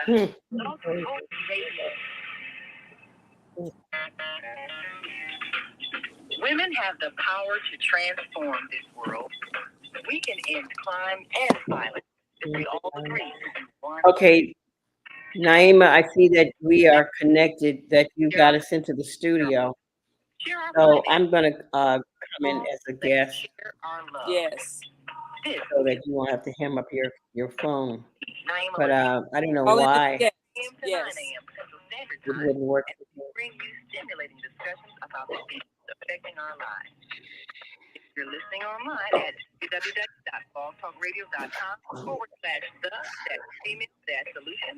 Hmm. Women have the power to transform this world. We can end crime and violence if we all agree to do one. Okay, Naima, I see that we are connected, that you got us into the studio. Share our So findings. I'm going to come in as a guest Share our love. Yes. This so that you won't have to hem up your phone. Naima But I don't know Only why yes. a.m. to Yes. 9 a.m. Central Standard it Time wouldn't work. bring you stimulating discussions about the things affecting our lives. If you're listening online at www.blogtalkradio.com/the-female-solution,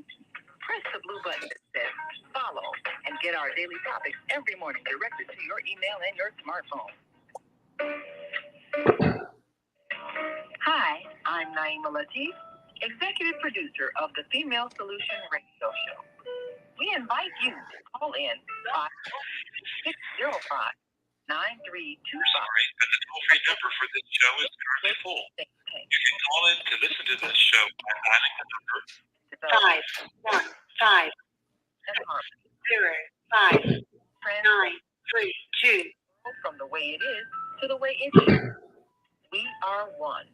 press the blue button that says follow and get our daily topics every morning directed to your email and your smartphone. Hi, I'm Naima Latif, executive producer of the Female Solution Radio Show. We invite you to call in 605-9325. Sorry, but the toll-free number for this show is currently full. You can call in to listen to this show by dialing the number 515-059-332. From the way it is to the way it is. We are one.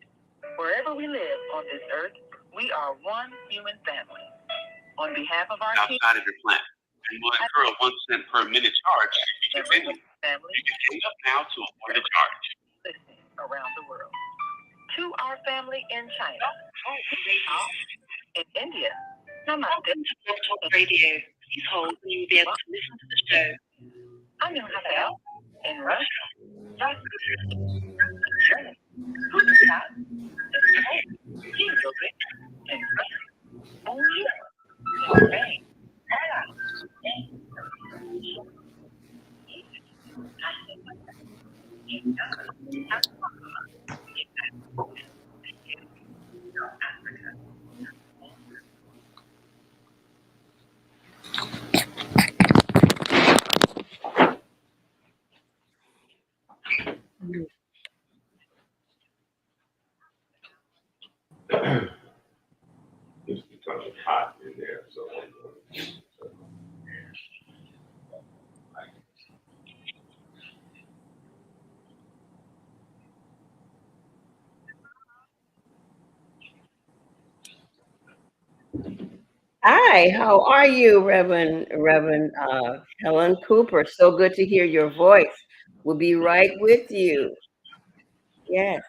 Wherever we live on this earth, we are one human family. On behalf of our team, outside of your plan and will incur a 1 cent per minute charge if you continue. family, You can hang up now to avoid a charge. listening around the world. To our family in China, in India, namaste. Radio. Please hold and you'll be able to listen to the show. Annyeonghaseyo. In Russia, in Spain, It's becoming hot in there, so. Hi, how are you, Reverend Helen Cooper? So good to hear your voice. We'll be right with you. Yes.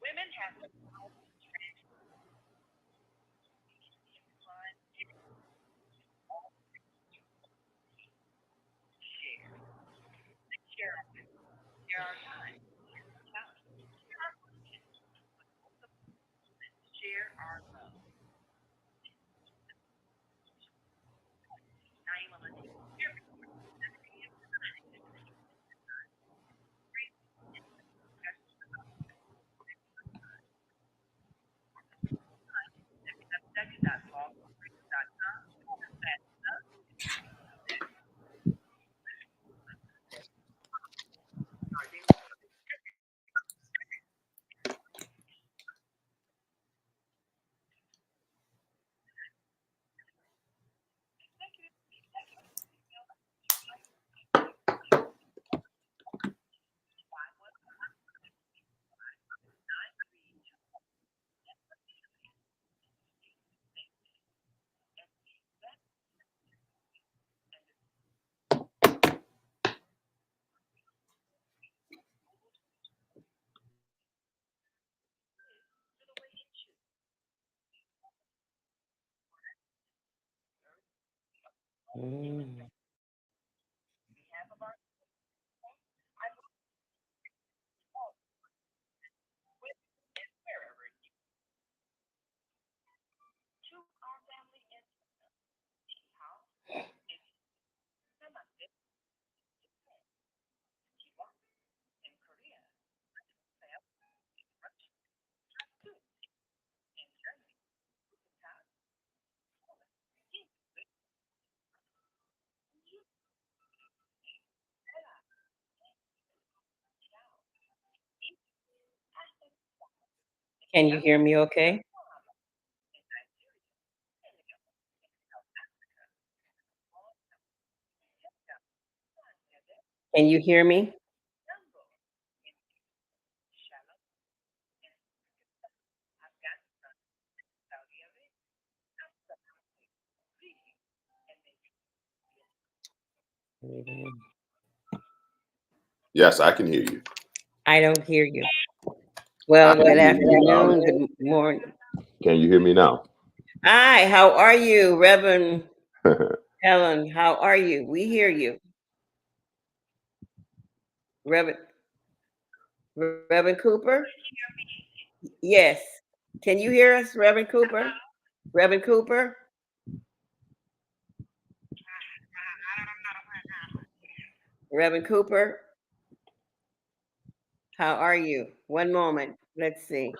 women have to share our time. Share our love. Naima Latif. Mm. Can you hear me okay? Can you hear me? Yes, I can hear you. I don't hear you. I Well, can good hear you loud. afternoon, good morning. Can you hear me now? Hi, how are you, Reverend Helen? How are you? We hear you. Reverend Reverend Cooper? Yes. Can you hear us, Reverend Cooper? Reverend Cooper? Reverend Cooper, how are you? One moment. Let's see.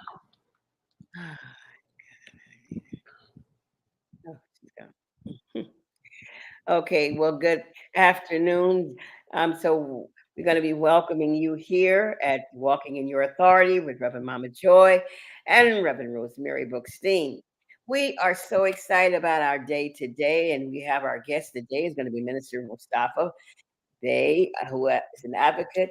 Oh, she's gone. Okay, well, good afternoon. So we're going to be welcoming you here at Walking in Your Authority with Reverend Mama Joy and Reverend Rosemary Bookstein. We are so excited about our day today, and we have our guest today is going to be Minister Mustafa Bey, who is an advocate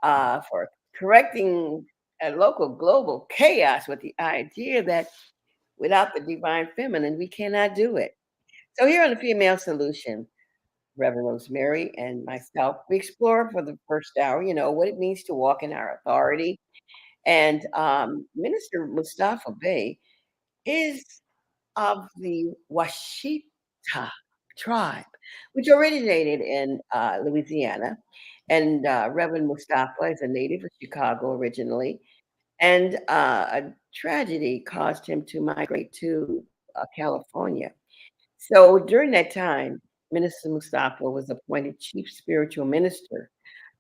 for correcting a local global chaos with the idea that without the divine feminine, we cannot do it. So here on the Female Solution, Reverend Rosemary and myself, we explore for the first hour, what it means to walk in our authority. And Minister Mustafa Bey is of the Washita tribe, which originated in Louisiana. And Reverend Mustafa is a native of Chicago originally. And a tragedy caused him to migrate to California. So during that time, Minister Mustafa was appointed chief spiritual minister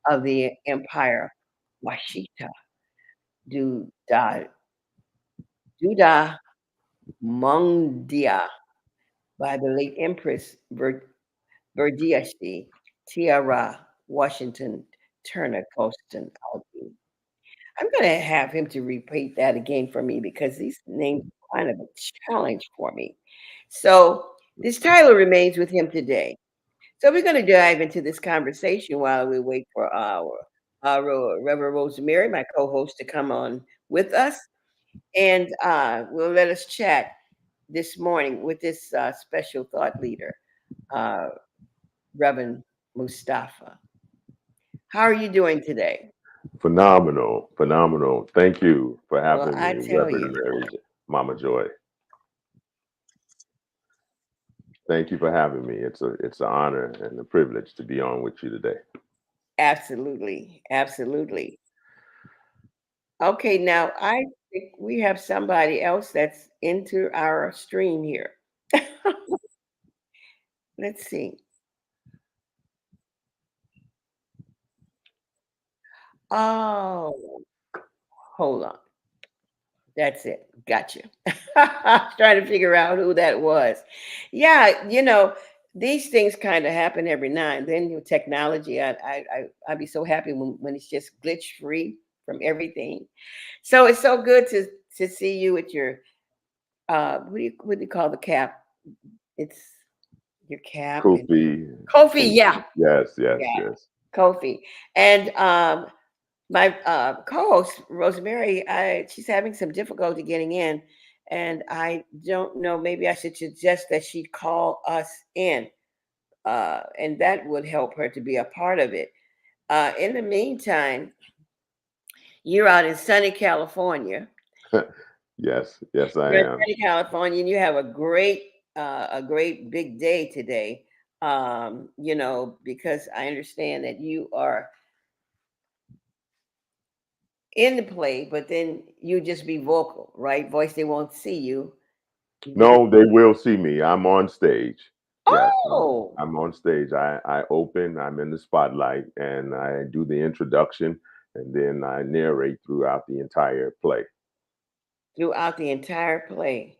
of the empire Washita Duda, Duda Mungdia by the late Empress Verdiashi Tiara Washington Turner Colston Albee. I'm going to have him to repeat that again for me because these names are kind of a challenge for me. So this title remains with him today. So we're going to dive into this conversation while we wait for our Reverend Rosemary, my co-host, to come on with us, and we'll let us chat this morning with this special thought leader, uh, Reverend Mustafa. How are you doing today? Phenomenal, phenomenal. Thank you for Well, having I me, tell Reverend you, Mary, Mama Joy. Thank you for having me. It's an honor and a privilege to be on with you today. absolutely, absolutely. Okay, now I think we have somebody else that's into our stream here. Let's see. Oh, hold on. That's it. Gotcha. Trying to figure out who that was. Yeah, these things kind of happen every now and then with technology. I'd be so happy when it's just glitch free from everything. So it's so good to see you with your what do you call the cap? It's your cap and Kofi, Kofi. Kofi. Yeah, Yes, yes, yeah, yes. Kofi. And my co-host Rosemary, she's having some difficulty getting in, and I don't know. Maybe I should suggest that she call us in, and that would help her to be a part of it. In the meantime, you're out in sunny California. Yes, yes, I You're in am. sunny California, and you have a great big day today. because I understand that you are in the play, but then you just be vocal, right? Voice, they won't see you because, No, they will see me. I'm on stage. Yes, oh, I'm on stage. I open, I'm in the spotlight, and I do the introduction, and then I narrate throughout the entire play. throughout the entire play.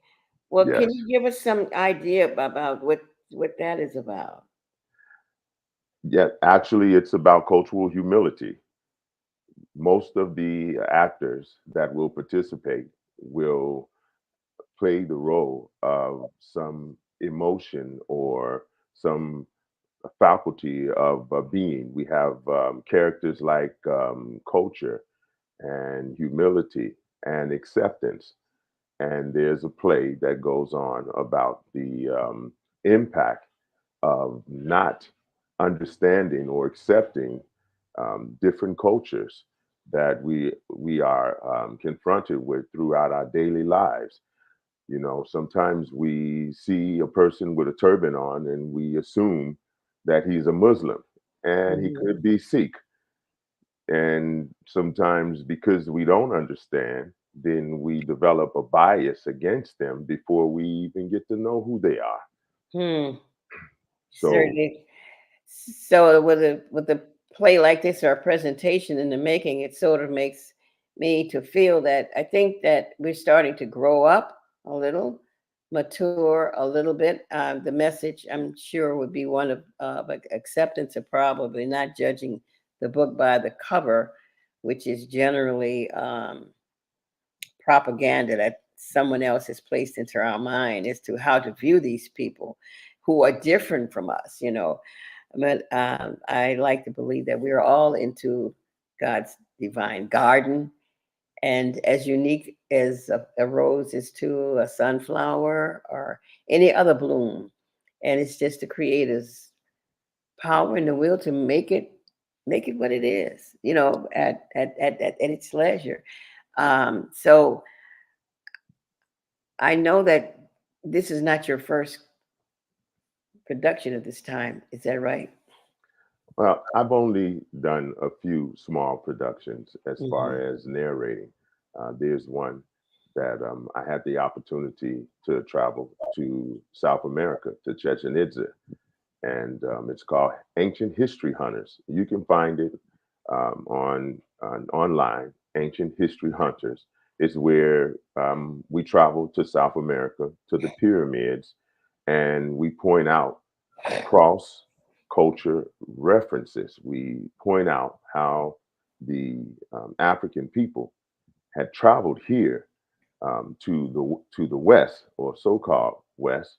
Well, can Yes. you give us some idea about what that is about? Yeah, actually, it's about cultural humility. Most of the actors that will participate will play the role of some emotion or some faculty of being. We have characters like culture and humility and acceptance. And there's a play that goes on about the impact of not understanding or accepting different cultures that we are confronted with throughout our daily lives. You know, sometimes we see a person with a turban on and we assume that he's a Muslim, and he Mhm. could be Sikh. And sometimes because we don't understand, then we develop a bias against them before we even get to know who they are. Hmm. So, Certainly. So with a play like this or a presentation in the making, it sort of makes me to feel that I think that we're starting to grow up a little, mature a little bit. The message, I'm sure, would be one of acceptance of probably not judging the book by the cover, which is generally propaganda that someone else has placed into our mind as to how to view these people who are different from us. But I like to believe that we're all into God's divine garden, and as unique as a rose is to a sunflower or any other bloom. And it's just the Creator's power and the will to make it what it is, at its leisure. So I know that this is not your first production of this time. Is that right? well, I've only done a few small productions as far Hmm. as narrating. There's one that I had the opportunity to travel to South America, to Chichen Itza, and it's called Ancient History Hunters. You can find it on online. Ancient History Hunters is where we travel to South America to the pyramids, and we point out cross culture references. We point out how the African people had traveled here to the west or so-called west,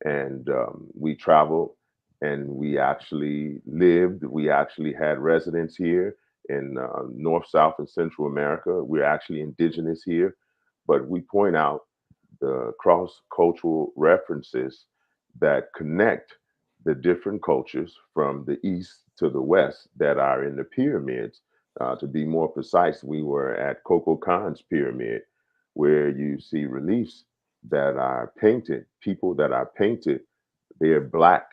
and we traveled and we actually lived. We actually had residence here in North, South, and Central America. We're actually indigenous here, but we point out the cross-cultural references that connect the different cultures from the east to the west that are in the pyramids. To be more precise, we were at Coco Khan's pyramid, where you see reliefs that are painted, people that are painted, they're black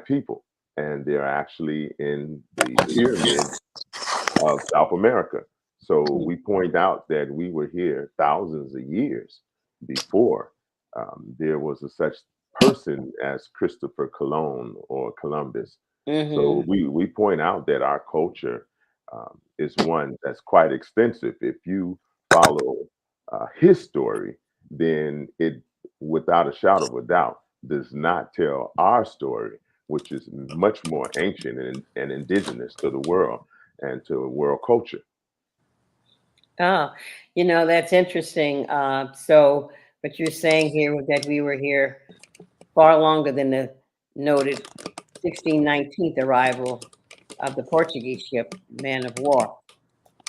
people, and they're actually in the pyramids of South America. So we point out that we were here thousands of years before there was a such person as Christopher Cologne or Columbus. Hmm. So we point out that our culture is one that's quite extensive. If you follow his story, then it, without a shadow of a doubt, does not tell our story, which is much more ancient and indigenous to the world and to world culture. Oh, that's interesting. So, what you're saying here was that we were here far longer than the noted 1619th arrival of the Portuguese ship, man of war.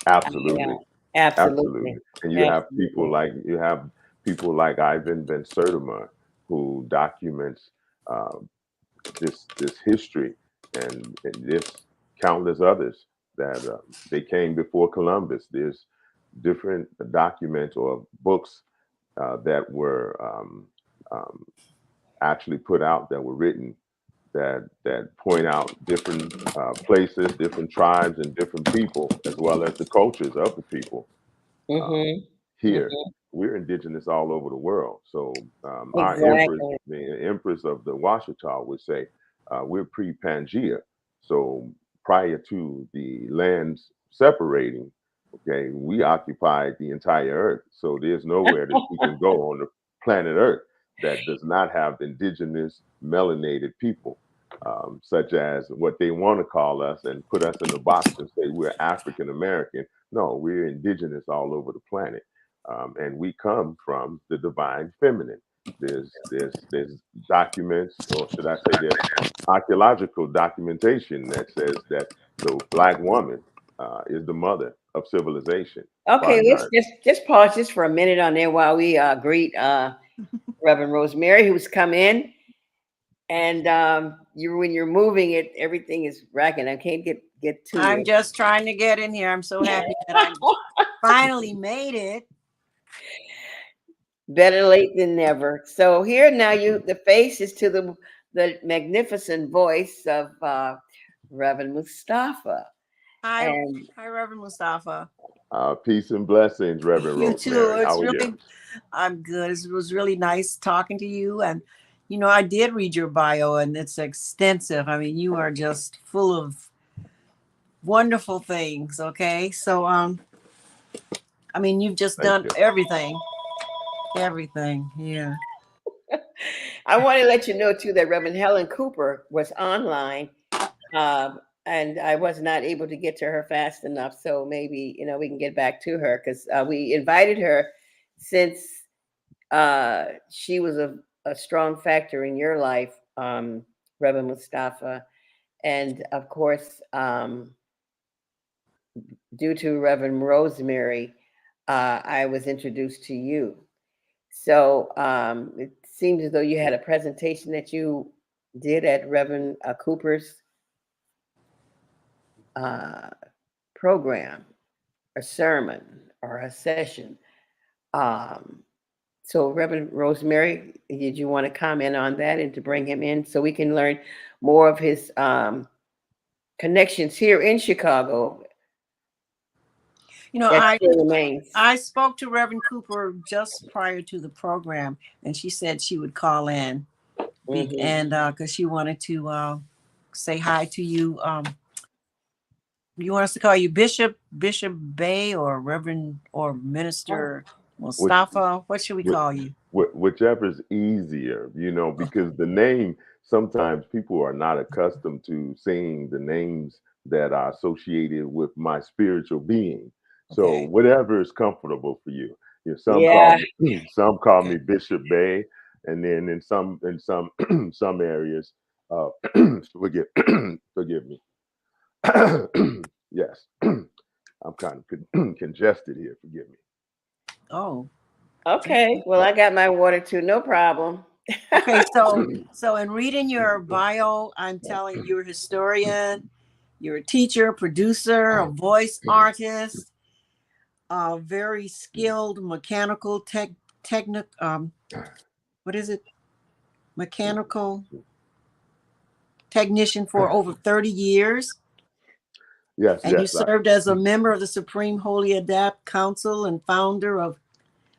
Yeah, Absolutely, absolutely. absolutely. And Absolutely. you have people like Ivan Ben Sertima who documents uh, this history, and there's countless others that they came before Columbus. There's different documents or books that were actually put out that were written that point out different places, different tribes, and different people, as well as the cultures of the people. Um, Mm-hmm. Here, Mm-hmm. we're indigenous all over the world. So our empress, Exactly. the empress of the Washita, would say we're pre-Pangea. So prior to the lands separating, okay, we occupied the entire Earth. So there's nowhere that you can go on the planet Earth that does not have indigenous melanated people. Such as what they want to call us and put us in a box and say we're African American. No, we're indigenous all over the planet, and we come from the divine feminine. There's documents, or should I say, there's archaeological documentation that says that the black woman is the mother of civilization, bar Okay, let's none. just pause just for a minute on there while we greet Reverend Rosemary, who's come in. And you when you're moving it, everything is racking. I can't get to I'm you. just trying to get in here. I'm so happy that I finally made it. Better late than never. So here now, the face is to the magnificent voice of Reverend Mustafa. Hi, And hi, Reverend Mustafa. Peace and blessings, Reverend You too. Rosemary. It's How are you? really, I'm good. It was really nice talking to you. And, I did read your bio and it's extensive. I mean, you are just full of wonderful things. Okay. So, I mean, you've just Thank done you. everything, everything. Yeah. I want to let you know too that Reverend Helen Cooper was online, and I was not able to get to her fast enough. So maybe we can get back to her because we invited her since she was a strong factor in your life, Reverend Mustafa, and of course, due to Reverend Rosemary, I was introduced to you. So it seems as though you had a presentation that you did at Reverend Cooper's uh, program, a sermon or a session. Um, so, Reverend Rosemary, did you want to comment on that and to bring him in so we can learn more of his connections here in Chicago? You know, That I still remains. I spoke to Reverend Cooper just prior to the program, and she said she would call in, Hmm. and because she wanted to say hi to you. You want us to call you Bishop Bey, or Reverend, or Minister Which Mustafa? What should we call you? whichever's easier, because the name, sometimes people are not accustomed to saying the names that are associated with my spiritual being. So Okay. whatever is comfortable for you. Some call Yeah. me some call Okay. me Bishop Bay, and then in some some areas, uh, forgive forgive me. Yes, I'm kind of congested here. Forgive me. Oh. Okay. Well, I got my water too. No problem. Okay. So in reading your bio, I'm telling you, you're a historian, you're a teacher, producer, a voice artist, a very skilled mechanical technic. What is it? Mechanical technician for over 30 years. Yes, And you yes. served as a member of the Supreme Holy Adapt Council and founder of,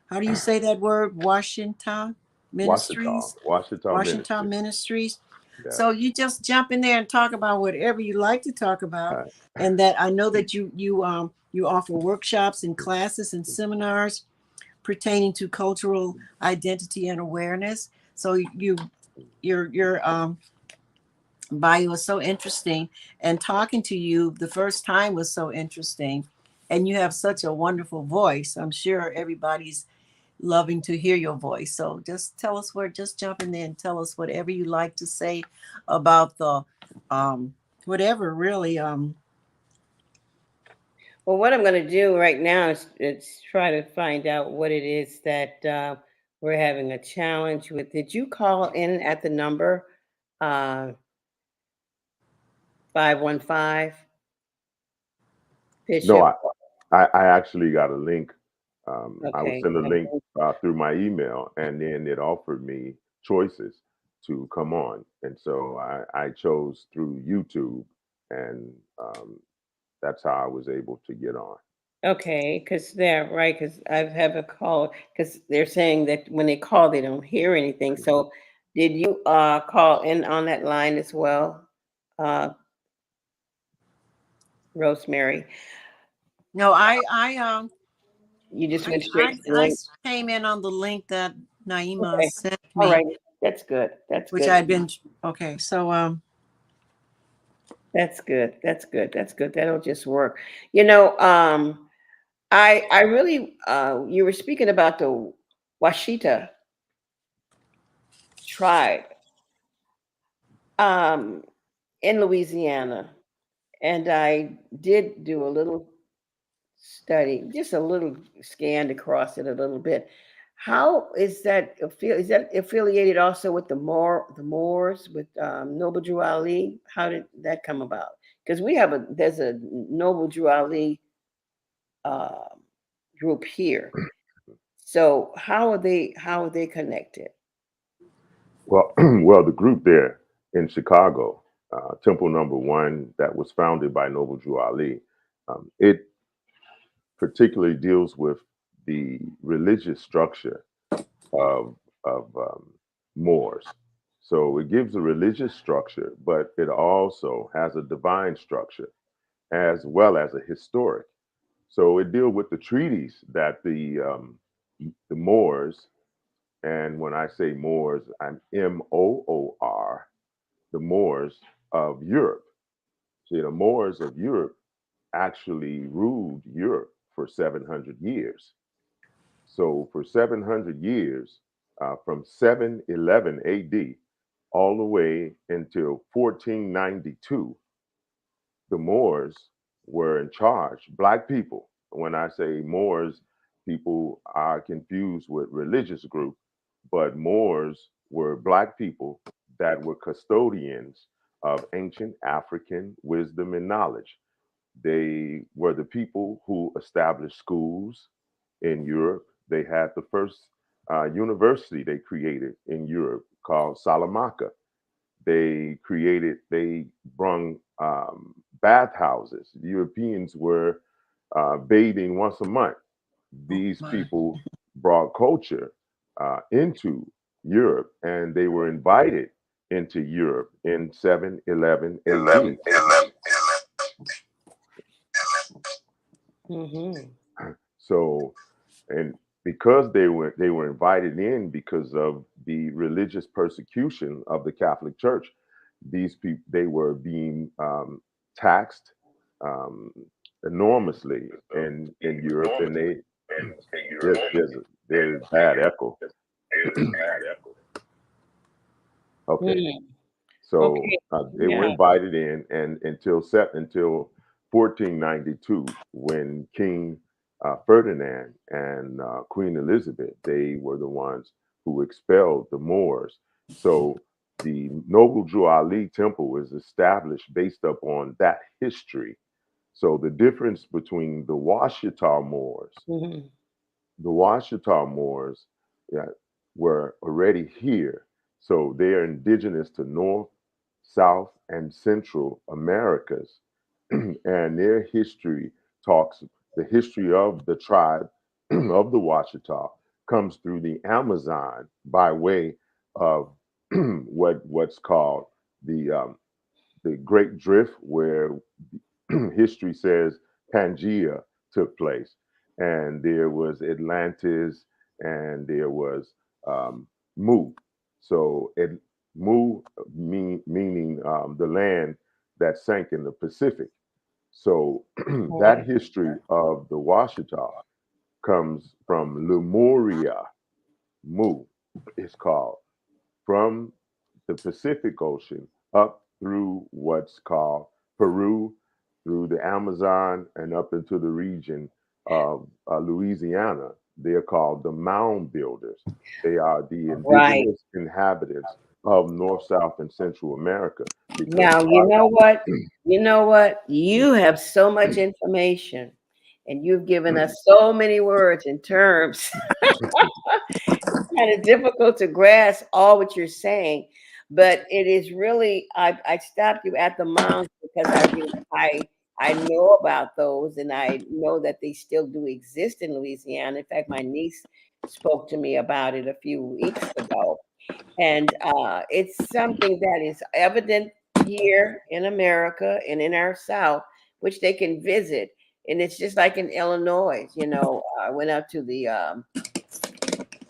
how do you say that word? Washington Washita, Ministries? Washita Washington Ministry. Ministries. Yeah. So you just jump in there and talk about whatever you like to talk about. Uh, And that I know that you offer workshops and classes and seminars pertaining to cultural identity and awareness. So your bio was so interesting, and talking to you the first time was so interesting, and you have such a wonderful voice. I'm sure everybody's loving to hear your voice. So just tell us just jump in there and tell us whatever you like to say about the um whatever really. Well, what I'm going to do right now is try to find out what it is that we're having a challenge with. Did you call in at the number 515 no, Bishop? I actually got a link. I was Okay. sent a link through my email, and then it offered me choices. to come on. And so I chose through YouTube, and that's how I was able to get on. Okay, because they're right. Because I've have a call because they're saying that when they call, they don't hear anything. So, did you call in on that line as well, uh, Rosemary? No, I You just I went straight to the I link. came in on the link that Naima Okay, sent all me, right, that's good. That's which good. I'd been okay. So That's good. That's good. That's good. That'll just work. You know, I really you were speaking about the Washita tribe um in Louisiana, and I did do a little study, just a little scanned across it a little bit. How is that affiliated also with the Moors with Noble Drew Ali? How did that come about? Because there's a Noble Drew Ali uh, group here. So how are they connected? Well, well, the group there in Chicago, Temple Number One, that was founded by Noble Drew Ali, it particularly deals with the religious structure of Moors. So it gives a religious structure, but it also has a divine structure as well as a historic. So it deals with the treaties that the Moors, and when I say Moors, I'm Moor, the Moors of Europe. See, the Moors of Europe actually ruled Europe for 700 years. So for 700 years, from 711 AD all the way until 1492, the Moors were in charge. Black people, when I say Moors, people are confused with religious group, but Moors were Black people that were custodians of ancient African wisdom and knowledge. They were the people who established schools in Europe. They had the first university they created in Europe called Salamanca. They brung bathhouses. Europeans were bathing once a month. oh These my, people brought culture into Europe, and they were invited into Europe in 711 AD. Hmm. So, and because they were invited in because of the religious persecution of the Catholic Church, these people they were being taxed um, enormously in Europe, and they there's bad echo. Okay, Hmm. so Okay. they were Yeah. invited in, and until 1492, when King Ferdinand and Queen Elizabeth, they were the ones who expelled the Moors. So the Noble Drew Ali Temple was established based upon that history. So the difference between the Washita Moors, Hmm. the Washita Moors, yeah, were already here. So they are indigenous to North, South, and Central Americas. And their history talks, the history of the tribe of the Washita comes through the Amazon by way of what's called the Great Drift, where history says Pangea took place, and there was Atlantis, and there was Mu. So Mu meaning the land that sank in the Pacific. So that history of the Washita comes from Lemuria. Mu is called from the Pacific Ocean up through what's called Peru, through the Amazon, and up into the region of Louisiana. They're called the mound builders. They are the Right. indigenous inhabitants of North, South, and Central America because Now, you know what? You know what? You have so much information and you've given us so many words and terms. It's kind of difficult to grasp all what you're saying. But it is really I stopped you at the mounds because I know about those, and I know that they still do exist in Louisiana. In fact, my niece spoke to me about it a few weeks ago, and it's something that is evident here in America and in our South, which they can visit. And it's just like in Illinois, I went out to the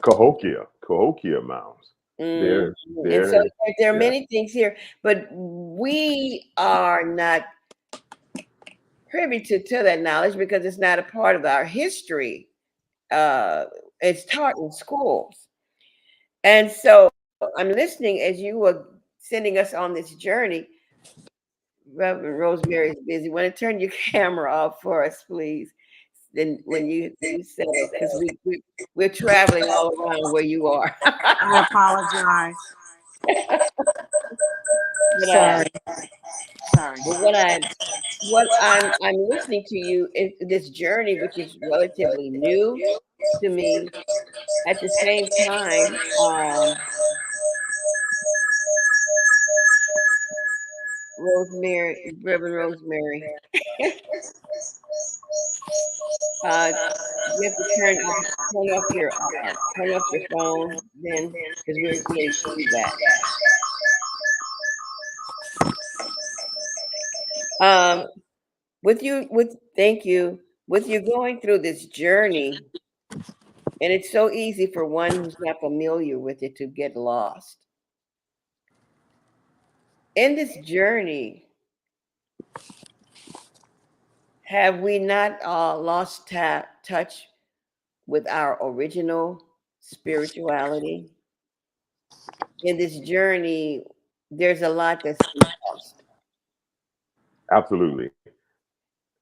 Cahokia Mounds. mm, They're and so they're there are yeah, many things here, but we are not privy to that knowledge because it's not a part of our history. Uh, it's taught in schools. And so I'm listening as you were sending us on this journey. Reverend Rosemary is busy. Want to turn your camera off for us, please? Then when you settle, because we're traveling all around where you are. I apologize. but Sorry. Sorry. but what I'm listening to you is this journey, which is relatively new to me. At the same time, Rosemary, Reverend Rosemary, uh, you have to turn off your phone then, because we're getting feedback. Um, thank you, with you going through this journey, and it's so easy for one who's not familiar with it to get lost. In this journey, have we not lost touch with our original spirituality? In this journey, there's a lot that's lost. absolutely.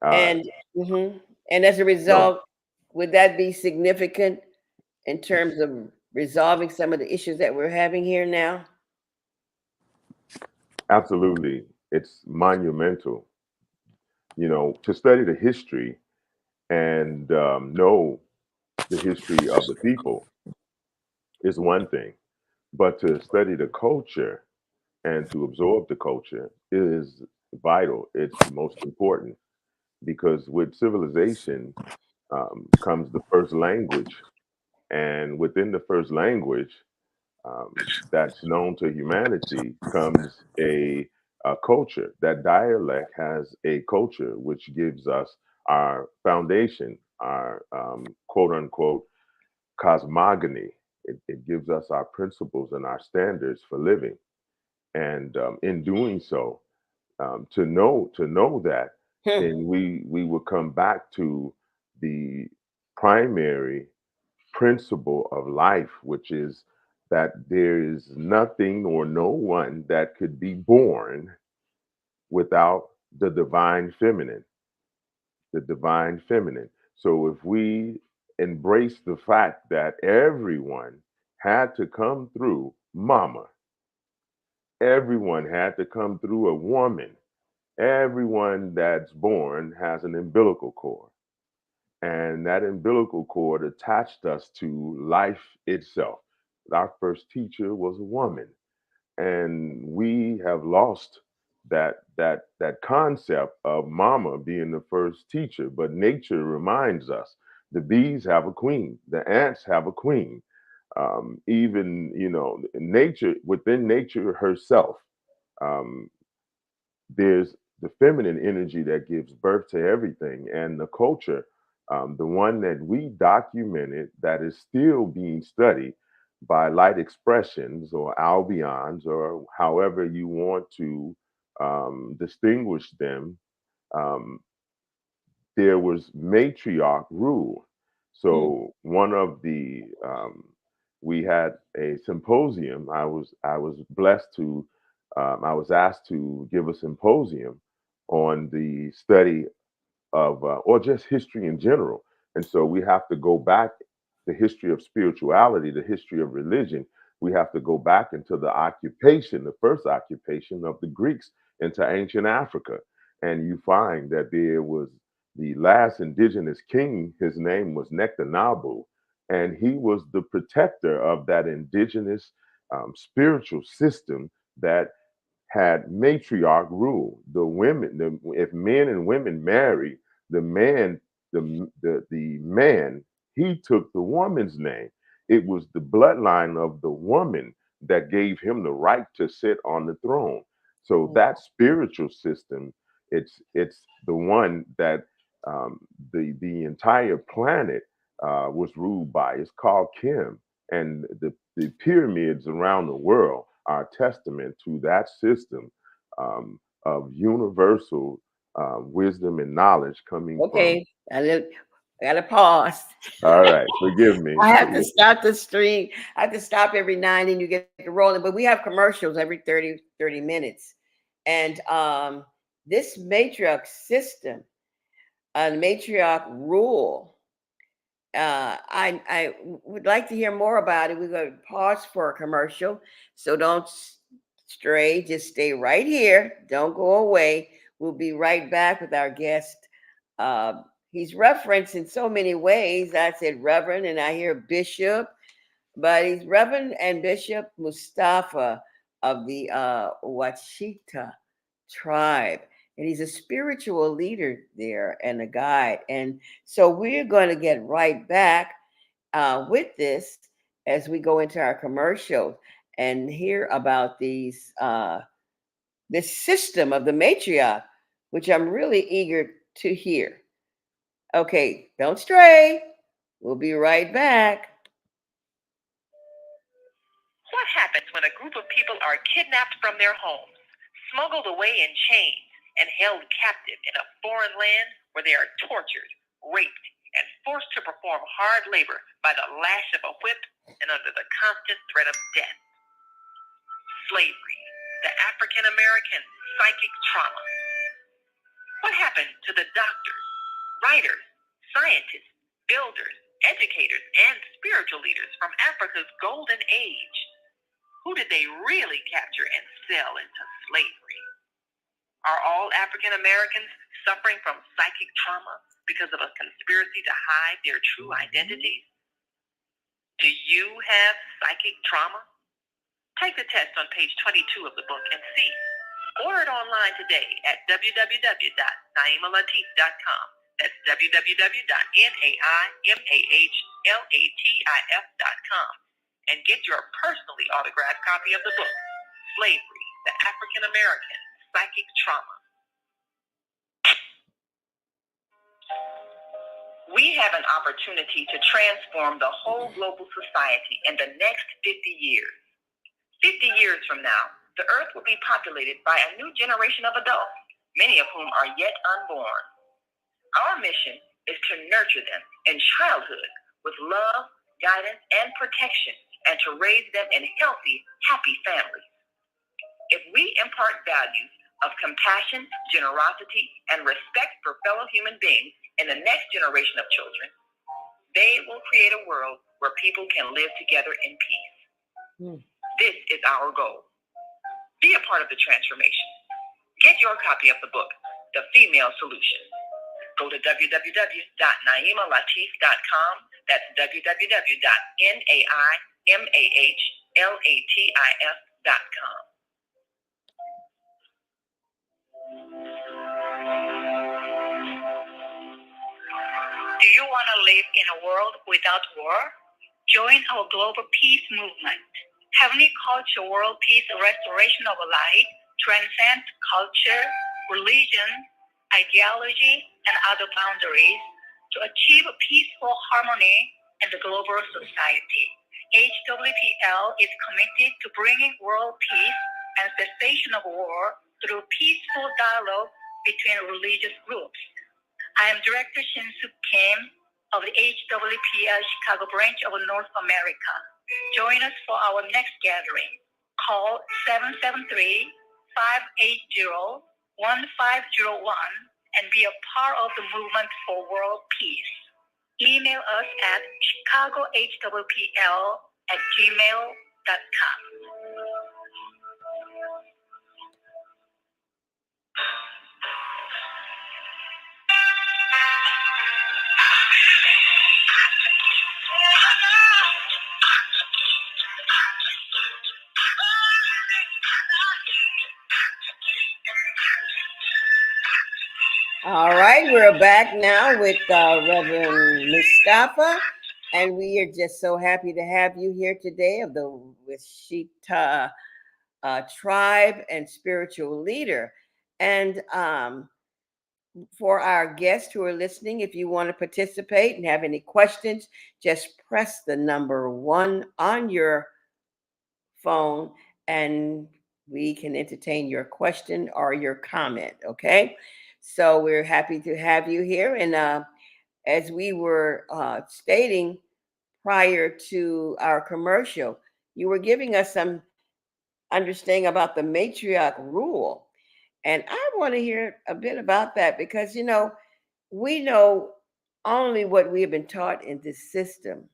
Uh, And mhm. And as a no, result, would that be significant in terms of resolving some of the issues that we're having here now? absolutely. It's monumental. To study the history and know the history of the people is one thing, but to study the culture and to absorb the culture is vital. It's most important because with civilization comes the first language, and within the first language that's known to humanity comes a culture. That dialect has a culture which gives us our foundation, our quote unquote cosmogony. It gives us our principles and our standards for living. And in doing so, to know that, Hmm. then we will come back to the primary principle of life, which is that there is nothing or no one that could be born without the divine feminine, the divine feminine. So if we embrace the fact that everyone had to come through mama, everyone had to come through a woman, everyone that's born has an umbilical cord. And that umbilical cord attached us to life itself. Our first teacher was a woman, and we have lost that concept of mama being the first teacher. But nature reminds us: the bees have a queen, the ants have a queen. Even nature, within nature herself, um, there's the feminine energy that gives birth to everything, and the culture, the one that we documented that is still being studied by light expressions or albions or however you want to distinguish them. um, there was matriarch rule. Hmm. So one of the we had a symposium. I was blessed to I was asked to give a symposium on the study of or just history in general. And so we have to go back, the history of spirituality, the history of religion. We have to go back into the occupation, the first occupation of the Greeks into ancient Africa. And you find that there was the last indigenous king. His name was Nectanabu, and he was the protector of that indigenous spiritual system that had matriarch rule. The women, if men and women married, the man, the man, he took the woman's name. It was the bloodline of the woman that gave him the right to sit on the throne. So that spiritual system, it's the one that the entire planet was ruled by. It's called Kim, and the pyramids around the world are a testament to that system of universal wisdom and knowledge coming from. Okay, I gotta pause. All right, forgive me. I have to stop the stream. I have to stop every 9 and you get to rolling. But we have commercials every 30 minutes. And this matriarch system, matriarch rule, I would like to hear more about it. We're going to pause for a commercial. So don't stray. Just stay right here. Don't go away. We'll be right back with our guest. Uh, he's referenced in so many ways. I said Reverend, and I hear Bishop, but he's Reverend and Bishop Mustafa of the Wachita tribe. And he's a spiritual leader there and a guide. And so we're going to get right back with this as we go into our commercials and hear about this system of the matriarch, which I'm really eager to hear. Okay, don't stray. We'll be right back. What happens when a group of people are kidnapped from their homes, smuggled away in chains, and held captive in a foreign land where they are tortured, raped, and forced to perform hard labor by the lash of a whip and under the constant threat of death? Slavery, the African American psychic trauma. What happened to the doctors, writers, scientists, builders, educators, and spiritual leaders from Africa's golden age? Who did they really capture and sell into slavery? Are all African Americans suffering from psychic trauma because of a conspiracy to hide their true identities? Do you have psychic trauma? Take the test on page 22 of the book and see. Order it online today at www.naimalatif.com. That's www.naimalatif.com. And get your personally autographed copy of the book, Slavery, the African American Psychic Trauma. We have an opportunity to transform the whole global society in the next 50 years. 50 years from now, the earth will be populated by a new generation of adults, many of whom are yet unborn. Our mission is to nurture them in childhood with love, guidance, and protection, and to raise them in healthy, happy families. If we impart values of compassion, generosity, and respect for fellow human beings in the next generation of children, they will create a world where people can live together in peace. This is our goal. Be a part of the transformation. Get your copy of the book, The Female Solution. Go to www.naimalatif.com. That's www.naimalatif.com. Do you want to live in a world without war? Join our global peace movement. Heavenly Culture World Peace Restoration of Light transcends culture, religion, ideology, and other boundaries to achieve peaceful harmony in the global society. HWPL is committed to bringing world peace and cessation of war through peaceful dialogue between religious groups. I am Director Shin-Suk Kim of the HWPL Chicago branch of North America. Join us for our next gathering. Call 773-580-1501 and be a part of the movement for world peace. Email us at chicagohwpl@gmail.com. All right, we're back now with Reverend Mustafa, and we are just so happy to have you here today of the Wishita tribe and spiritual leader. And for our guests who are listening, if you want to participate and have any questions, just press the number 1 on your phone and we can entertain your question or your comment. Okay. So we're happy to have you here. And as we were stating prior to our commercial, you were giving us some understanding about the matriarch rule. And I want to hear a bit about that because, we know only what we have been taught in this system.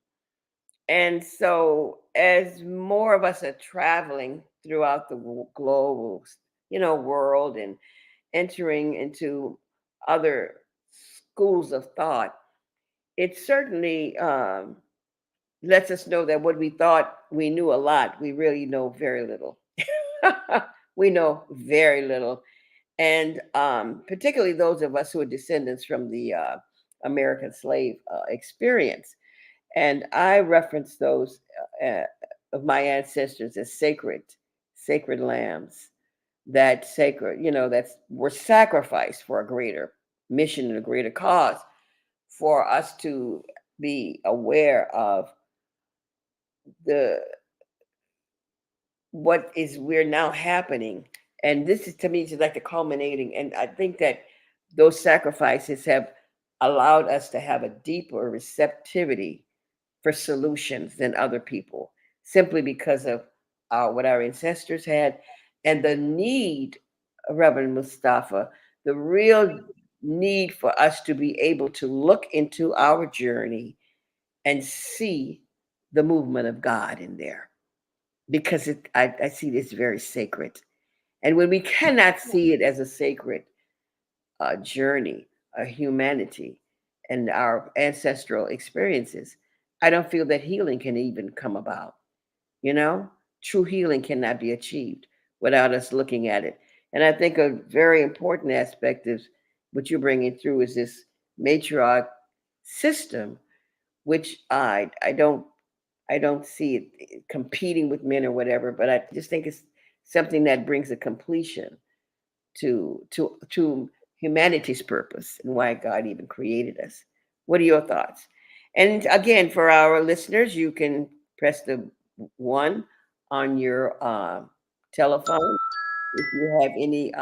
And so, as more of us are traveling throughout the global, world and entering into other schools of thought, it certainly lets us know that what we thought we knew a lot, we really know very little. We know very little. And particularly those of us who are descendants from the American slave experience. And I reference those of my ancestors as sacred lambs, that sacred, that were sacrificed for a greater mission and a greater cause, for us to be aware of the what is we're now happening. And this is, to me, just like the culminating. And I think that those sacrifices have allowed us to have a deeper receptivity for solutions than other people, simply because of what our ancestors had and the need, Reverend Mustafa, the real need for us to be able to look into our journey and see the movement of God in there, because I see this very sacred. And when we cannot see it as a sacred journey, a humanity, and our ancestral experiences, I don't feel that healing can even come about. You know, true healing cannot be achieved without us looking at it. And I think a very important aspect is what you're bringing through is this matriarch system, which I don't see it competing with men or whatever, but I just think it's something that brings a completion to humanity's purpose and why God even created us. What are your thoughts? And again, for our listeners, you can press the 1 on your telephone. If you have any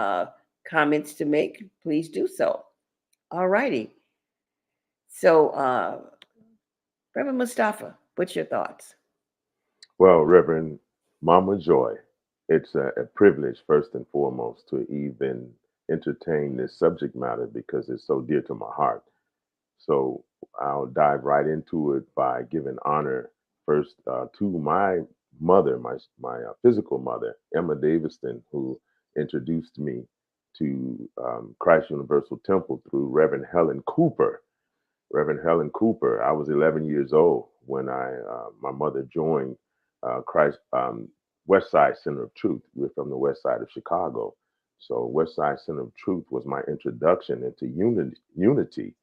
comments to make, please do so. All righty. So, Reverend Mustafa, what's your thoughts? Well, Reverend Mama Joy, it's a privilege, first and foremost, to even entertain this subject matter because it's so dear to my heart. So I'll dive right into it by giving honor first to my mother, my physical mother, Emma Daviston, who introduced me to Christ Universal Temple through Reverend Helen Cooper. Reverend Helen Cooper. I was 11 years old when my mother joined Christ West Side Center of Truth. We're from the West Side of Chicago, so West Side Center of Truth was my introduction into unity.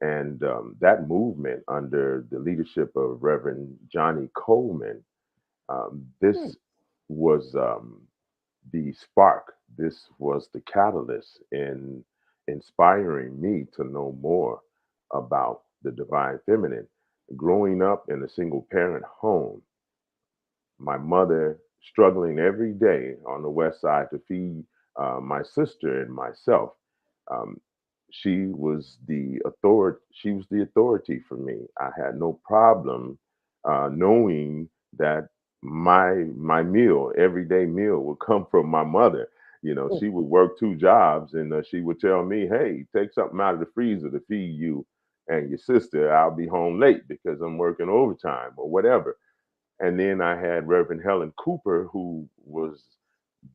And that movement under the leadership of Reverend Johnny Coleman, Hmm. this was the spark. This was the catalyst in inspiring me to know more about the divine feminine. Growing up in a single parent home, my mother struggling every day on the west side to feed my sister and myself. Um, she was the authority. She was the authority for me. I had no problem knowing that my meal, everyday meal, would come from my mother. You know, she would work 2 jobs, and she would tell me, "Hey, take something out of the freezer to feed you and your sister. I'll be home late because I'm working overtime or whatever." And then I had Reverend Helen Cooper, who was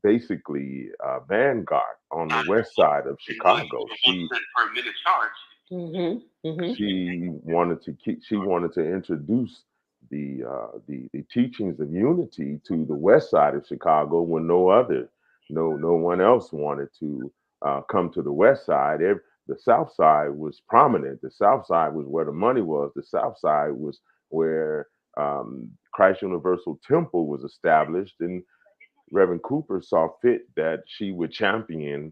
basically a vanguard on the west side of Chicago. Per minute charge. Mm-hmm. Mm-hmm. She wanted to introduce the teachings of unity to the west side of Chicago when no one else wanted to come to the west side. the South Side was prominent. The South Side was where the money was. The South Side was where Christ Universal Temple was established, and Reverend Cooper saw fit that she would champion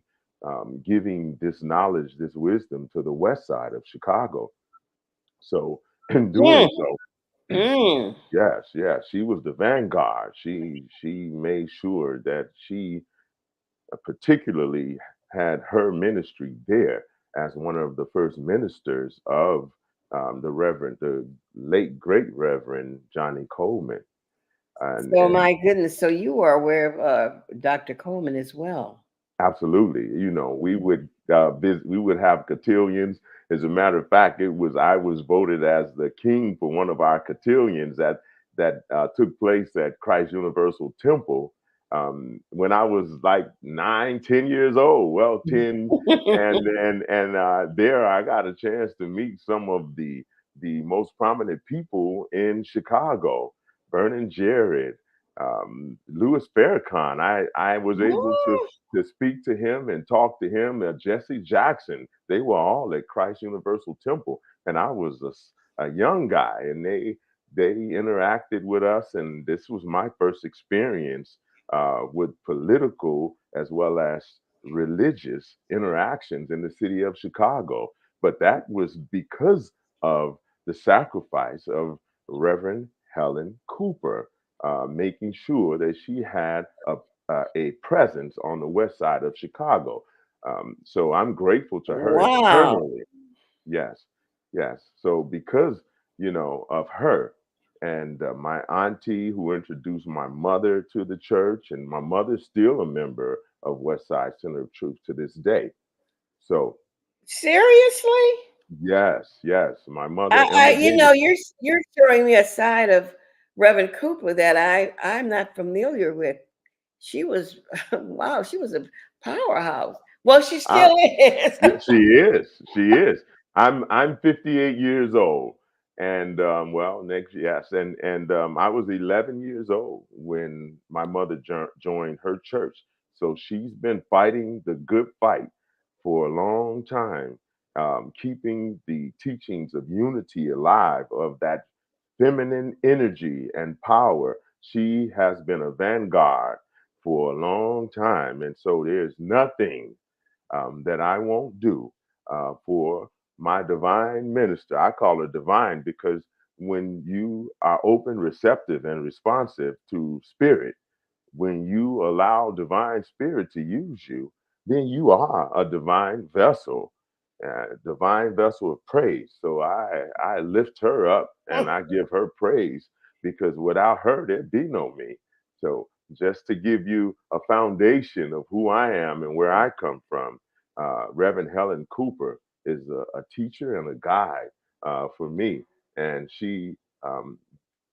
giving this knowledge, this wisdom to the West Side of Chicago. So, in Mm, doing so, mm. yes, yes, she was the vanguard. She made sure that she particularly had her ministry there as one of the first ministers of the late great Reverend Johnny Coleman, So and my goodness, so you are aware of Dr. Coleman as well. absolutely. We would have cotillions. As a matter of fact, I was voted as the king for one of our cotillions that took place at Christ Universal Temple when I was like 9, 10 years old. Well, 10, and there I got a chance to meet some of the most prominent people in Chicago, Vernon Jarrett, Louis Farrakhan. I was able Woo! to speak to him and talk to him. Jesse Jackson, they were all at Christ Universal Temple, and I was a young guy, and they interacted with us, and this was my first experience with political as well as religious interactions in the city of Chicago. But that was because of the sacrifice of Reverend Helen Cooper, making sure that she had a presence on the west side of Chicago. So I'm grateful to her Wow. eternally. Yes, yes. So because of her and my auntie who introduced my mother to the church, and my mother's still a member of West Side Center of Truth to this day. So Seriously? yes, yes, my mother Emma You Davis. know, you're showing me a side of Reverend Cooper that I'm not familiar with. She was wow, she was a powerhouse. Well, she I, still is. Yeah, she is. She is. I'm 58 years old, and well, next yes, and I was 11 years old when my mother joined her church. So she's been fighting the good fight for a long time, keeping the teachings of unity alive, of that feminine energy and power. She has been a vanguard for a long time, and so there's nothing that I won't do for my divine minister. I call her divine because when you are open, receptive, and responsive to spirit, when you allow divine spirit to use you, then you are a divine vessel of praise. So I lift her up and I give her praise because without her, there'd be no me. So just to give you a foundation of who I am and where I come from, Reverend Helen Cooper is a teacher and a guide for me. And she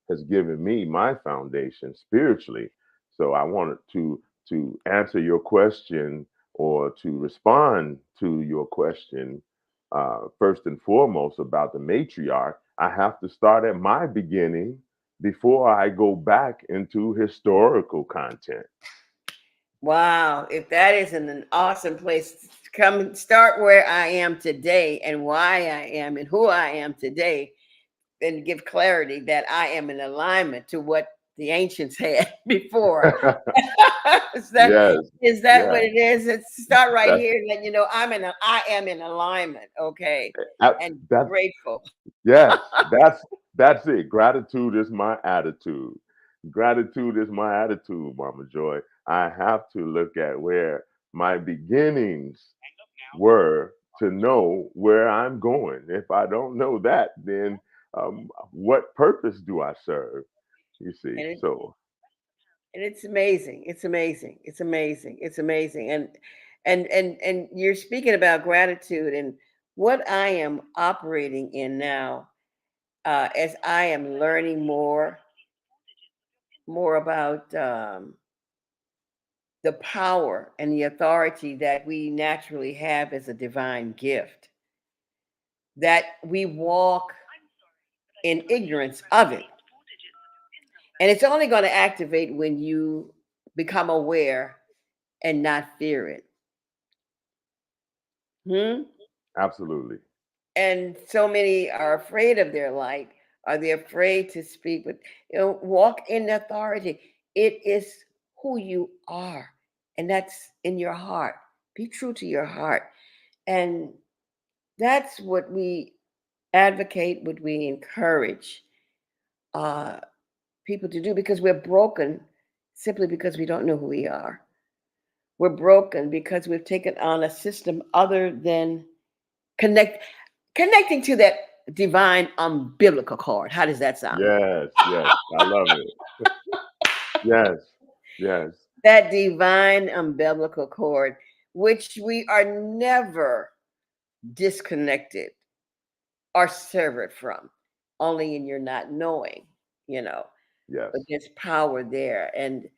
has given me my foundation spiritually. So I wanted to answer your question or to respond to your question first and foremost about the matriarch. I have to start at my beginning before I go back into historical content. Wow, if that isn't an awesome place to come and start where I am today and why I am and who I am today, and give clarity that I am in alignment to what the ancients had before. is that Yes, is that yes, what it is? It's start right that's here and then I am in alignment, okay, that, and that grateful. yes, that's it. Gratitude is my attitude. Gratitude is my attitude, Mama Joy. I have to look at where my beginnings were to know where I'm going. If I don't know that, then what purpose do I serve? You see, And it so and it's amazing. It's amazing. It's amazing. It's amazing. And you're speaking about gratitude and what I am operating in now, as I am learning more about the power and the authority that we naturally have as a divine gift, that we walk in ignorance of it. And it's only going to activate when you become aware and not fear it. Hmm? Absolutely. And so many are afraid of their light. Are they afraid to speak with, walk in authority? It is who you are, and that's in your heart. Be true to your heart. And that's what we advocate, what we encourage uh, people to do, because we're broken simply because we don't know who we are. We're broken because we've taken on a system other than connect connecting to that divine umbilical cord. How does that sound? Yes, yes. I love it. Yes, yes. That divine umbilical cord, which we are never disconnected or severed from, only in your not knowing, you know. Yes. But there's power there, and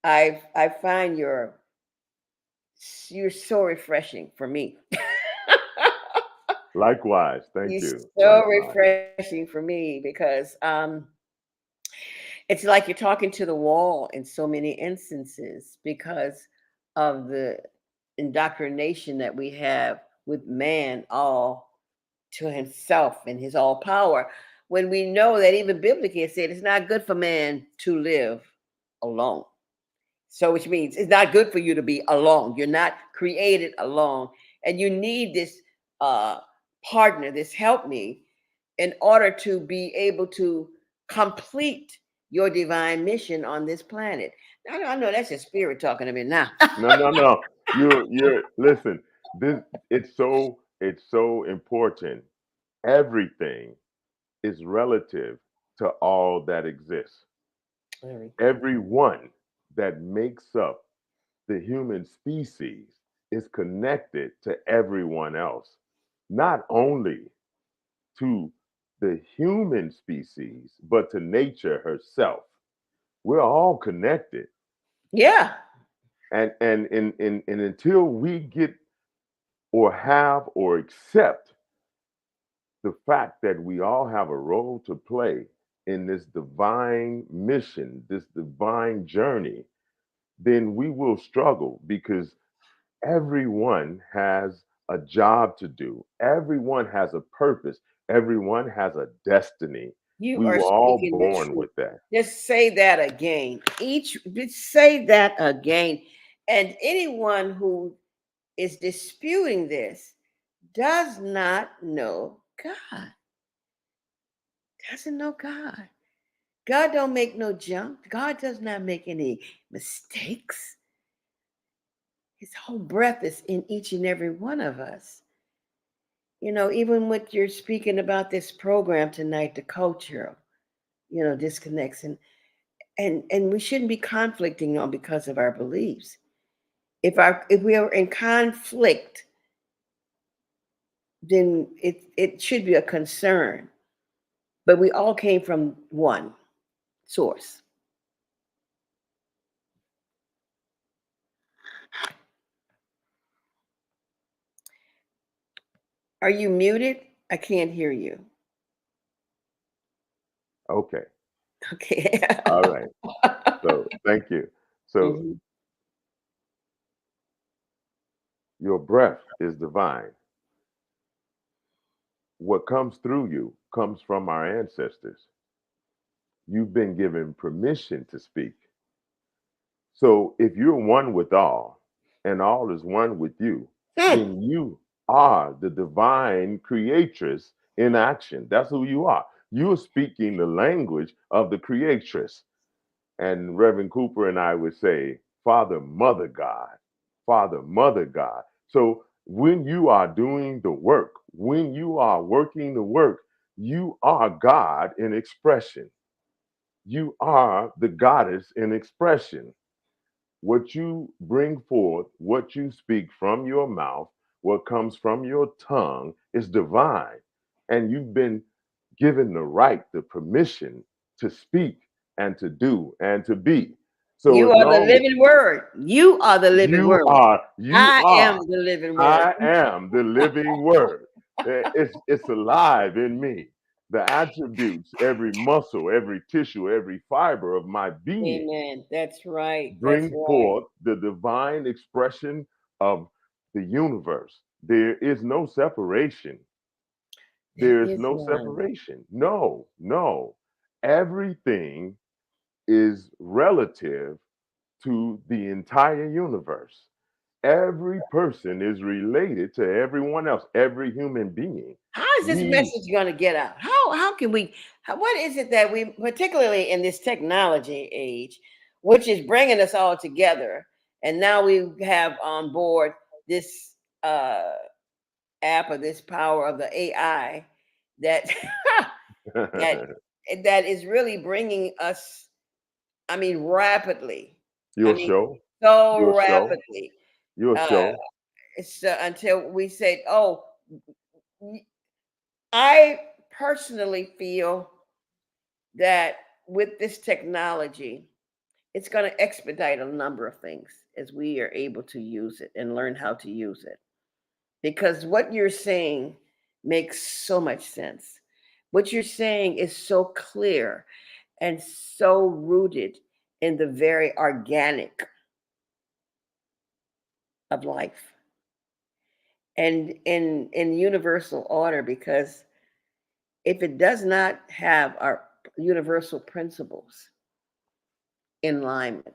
I find you're so refreshing for me. Likewise. Thank You're you. so Likewise. refreshing for me because it's like you're talking to the wall in so many instances because of the indoctrination that we have with man all to himself and his all power. When we know that even biblically it said it's not good for man to live alone. So, which means it's not good for you to be alone. You're not created alone. And you need this uh, partner, this help me, in order to be able to complete your divine mission on this planet. I know that's your spirit talking to me now. No, no, no. You're listen, this it's so important. Everything is relative to all that exists. Everyone that makes up the human species is connected to everyone else, not only to the human species, but to nature herself. We're all connected. Yeah. And until we get or have or accept the fact that we all have a role to play in this divine mission, this divine journey, then we will struggle because everyone has a job to do. Everyone has a purpose. Everyone has a destiny. You We are were all speaking the born truth. with that. Just say that again. Just say that again. And anyone who is disputing this does not know God. Doesn't know God. God don't make no junk. God does not make any mistakes. His whole breath is in each and every one of us. Even what you're speaking about this program tonight, the culture, disconnects, and we shouldn't be conflicting on because of our beliefs. If we are in conflict, then it should be a concern. But we all came from one source. Are you muted? I can't hear you. Okay. Okay. All right. So thank you. So Mhm. your breath is divine. What comes through you comes from our ancestors. You've been given permission to speak. So if you're one with all and all is one with you, Hmm. then you are the divine creatress in action. That's who you are. You're speaking the language of the creatress. And Reverend Cooper and I would say, Father, Mother God, Father, Mother God. So when you are doing the work, when you are working the work, you are God in expression. You are the goddess in expression. What you bring forth, what you speak from your mouth, what comes from your tongue is divine. And you've been given the right, the permission to speak and to do and to be. So You as are the long as living word. You are the living you word. are, you I am are, the living word. I am the living word. It's alive in me. The attributes, every muscle, every tissue, every fiber of my being Amen. That's right. That's bring right. forth the divine expression of the universe. There is no separation. There There's is no none. separation. No, no. Everything is relative to the entire universe. Every person is related to everyone else, every human being. How is this We message going to get out? How can we? What is it that we, particularly in this technology age, which is bringing us all together, and now we have on board this uh, app or this power of the AI that that that is really bringing us. I mean, rapidly. I you'll mean, show, so you'll show, rapidly. you'll Uh, show. it's until we say, "Oh, I personally feel that with this technology, it's going to expedite a number of things as we are able to use it and learn how to use it. Because what you're saying makes so much sense. What you're saying is so clear and so rooted in the very organic of life and in universal order, because if it does not have our universal principles in alignment,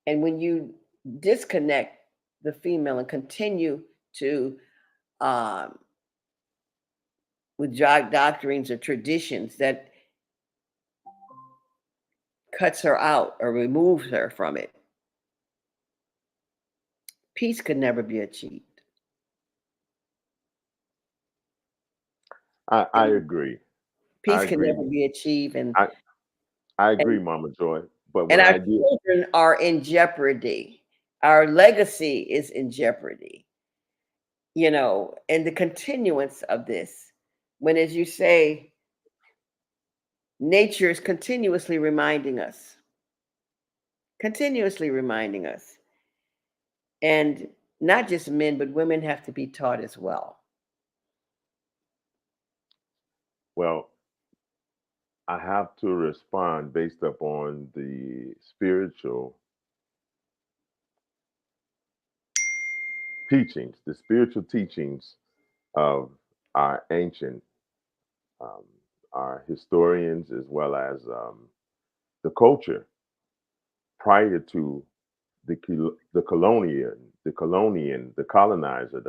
and when you disconnect the female and continue to um, with doctrines or traditions that cuts her out or removes her from it, peace could never be achieved. I And agree. I peace can agree. never be achieved, I, I agree, and Mama Joy. But and when our I did, children are in jeopardy. Our legacy is in jeopardy, and the continuance of this. When, as you say, nature is continuously reminding us. And not just men, but women have to be taught as well. well, I have to respond based upon the spiritual teachings of our ancient, um, our historians, as well as the culture prior to the colonizer, the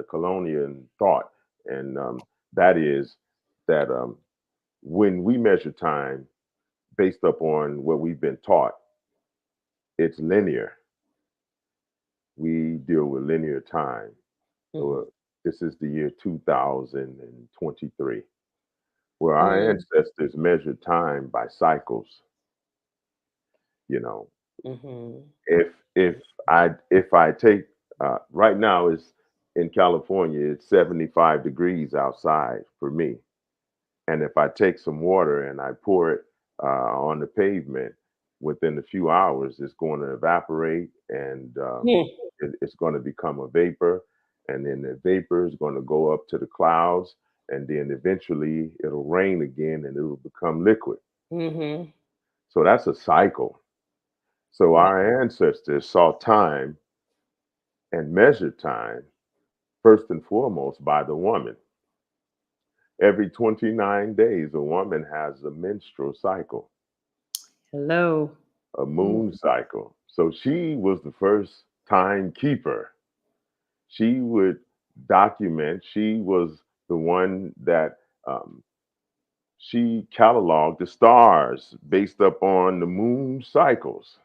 colonial thought, and that is that when we measure time based upon what we've been taught, it's linear. We deal with linear time. Mhm. So this is the year 2023, where our Mm, ancestors measured time by cycles. You know, mhm. if if I take right now is in California, it's 75 degrees outside for me. And if I take some water and I pour it on the pavement, within a few hours, it's going to evaporate and Hmm. it's going to become a vapor. And then the vapor is going to go up to the clouds. And then eventually it'll rain again and it'll become liquid. Mhm. So that's a cycle. So Wow. our ancestors saw time and measured time first and foremost by the woman. Every 29 days, a woman has a menstrual cycle, Hello. a Mm. moon cycle. So she was the first timekeeper. She would document, she was the one that she cataloged the stars based upon the moon cycles.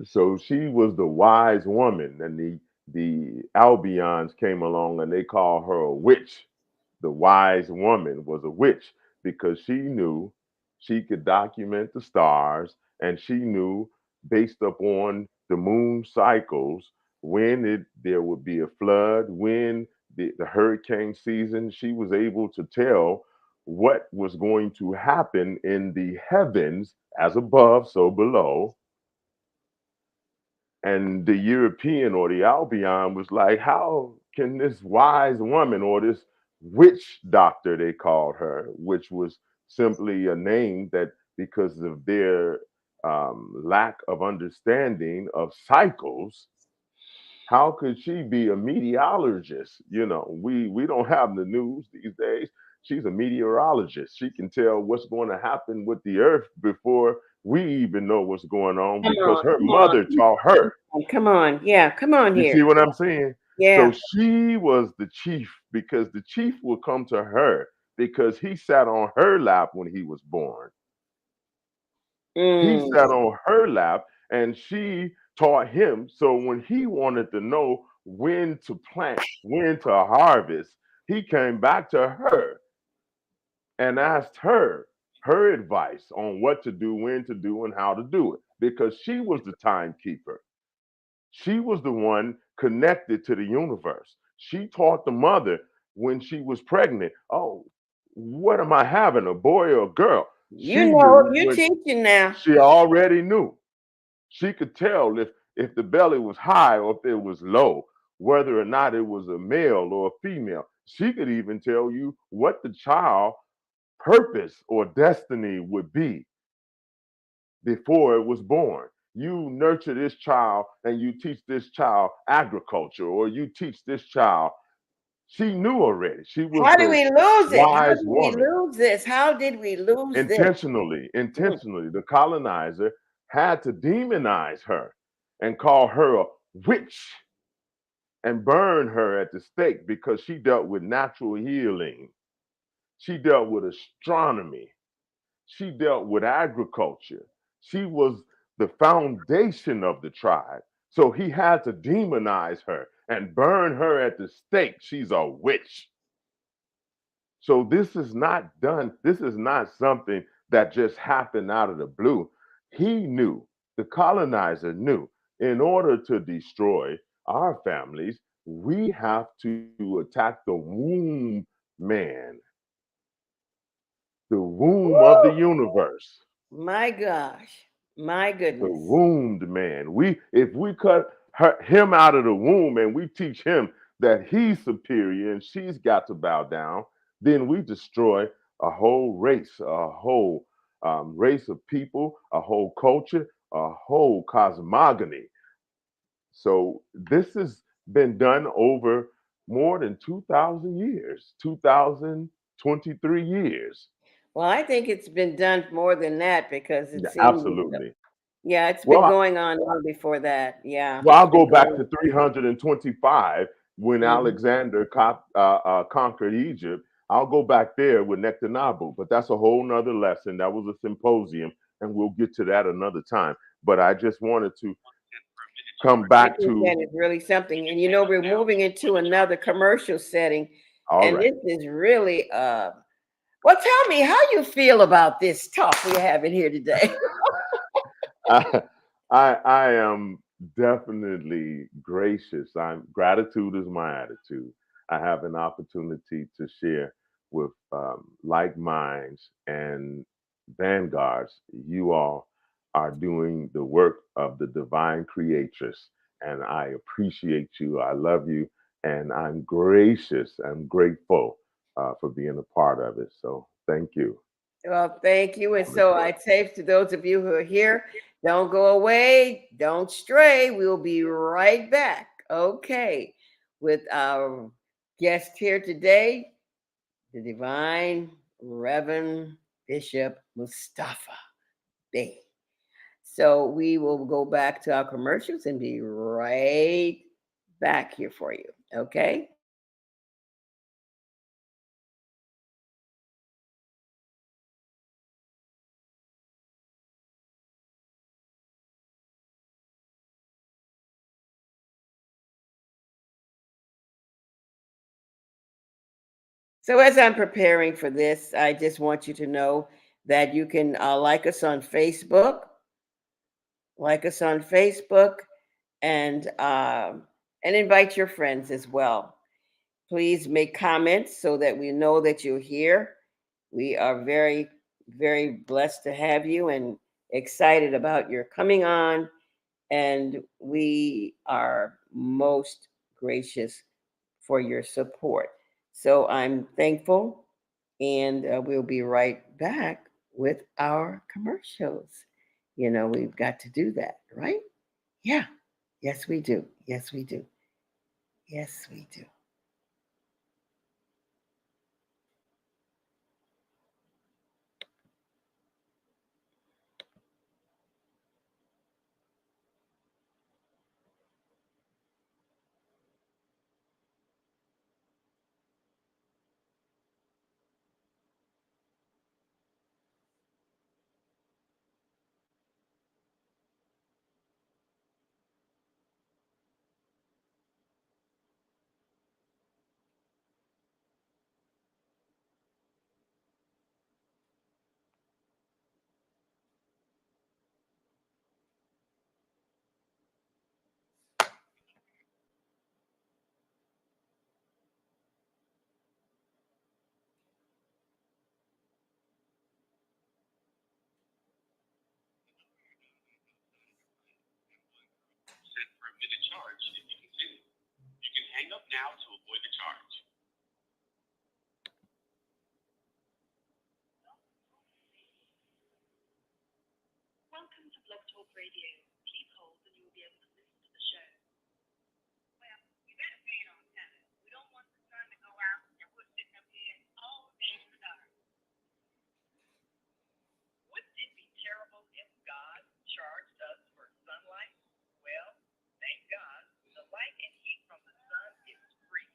So she was the wise woman, and the Albions came along and they called her a witch. The wise woman was a witch because she knew she could document the stars, and she knew based upon the moon cycles when there would be a flood, when the hurricane season. She was able to tell what was going to happen in the heavens, as above, so below. And the European or the Albion was like, how can this wise woman or this witch doctor, they called her, which was simply a name that because of their lack of understanding of cycles, How could she be a meteorologist? We don't have the news these days. She's a meteorologist. She can tell what's going to happen with the earth before we even know what's going on Come because on, her come on, mother taught her. come on. Yeah, come on You here. see what I'm saying? So Yeah. she was the chief because the chief would come to her because he sat on her lap when he was born. He Mm. sat on her lap and she taught him. So when he wanted to know when to plant, when to harvest, he came back to her and asked her advice on what to do, when to do, and how to do it because she was the timekeeper. She was the one connected to the universe. She taught the mother when she was pregnant, oh, what am I having, a boy or a girl? You She know, knew you when teaching now. she already knew. She could tell if the belly was high or if it was low, whether or not it was a male or a female. She could even tell you what the child purpose or destiny would be before it was born. You nurture this child and you teach this child agriculture or you teach this child. She knew already. She was How did the we lose it? How wise did we woman. lose this? How did we lose this? Mm. Intentionally, the colonizer had to demonize her and call her a witch and burn her at the stake because she dealt with natural healing. She dealt with astronomy. She dealt with agriculture. She was the foundation of the tribe. So he had to demonize her and burn her at the stake. She's a witch. So this is not done. This is not something that just happened out of the blue. He knew, the colonizer knew, in order to destroy our families, we have to attack the womb man, the womb of the Woo! universe. My gosh. My The goodness. wombed man. If we cut him out of the womb and we teach him that he's superior and she's got to bow down, then we destroy a whole race, a whole race of people, a whole culture, a whole cosmogony. So this has been done over more than 2,000 years, 2,023 years. Well, I think it's been done more than that because it Yeah, seems, absolutely. yeah, it's been Well, going on long before that. Yeah, Well, it's I'll go been back going. to 325 when Mhm. Alexander conquered Egypt. I'll go back there with Nectanabu, but that's a whole nother lesson. That was a symposium, and we'll get to that another time. But I just wanted to come I back think to, that is really something. And you know, we're moving into another commercial setting, all and right. this is really well, tell me how you feel about this talk we're having here today. I, I am definitely gracious. Gratitude is my attitude. I have an opportunity to share with like minds and vanguards. You all are doing the work of the divine creatress, and I appreciate you. I love you, and I'm gracious. I'm grateful for being a part of it. So thank you. Well, thank you. And Mama so Joy. I'd say to those of you who are here, don't go away, don't stray. We'll be right back. Okay, with our guest here today, the Divine Reverend Bishop Mustafa Bey. So we will go back to our commercials and be right back here for you. Okay. So as I'm preparing for this, I just want you to know that you can like us on Facebook, and invite your friends as well. Please make comments so that we know that you're here. We are very, very blessed to have you and excited about your coming on. And we are most gracious for your support. So I'm thankful, and we'll be right back with our commercials. You know, we've got to do that, right? Yeah. Yes, we do. Yes, we do. Yes, we do. Set for a minute charge if you continue. You can hang up now to avoid the charge. Welcome to Blog Talk Radio. Please hold and you will be able to listen to the show. Well, you better pay it on time. We don't want the sun to go out and we're sitting up here all day in the dark. Wouldn't it be terrible if God charged us for sunlight? Well, thank God, the light and heat from the sun is free.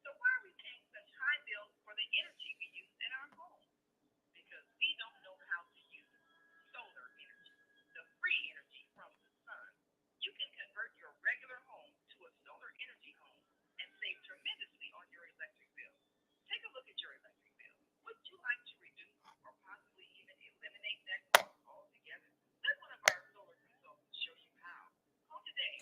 So why are we paying such high bills for the energy we use in our homes? Because we don't know how to use solar energy, the free energy from the sun. You can convert your regular home to a solar energy home and save tremendously on your electric bill. Take a look at your electric bill. Would you like to reduce or possibly even eliminate that cost altogether? Let one of our solar consultants show you how. Call today,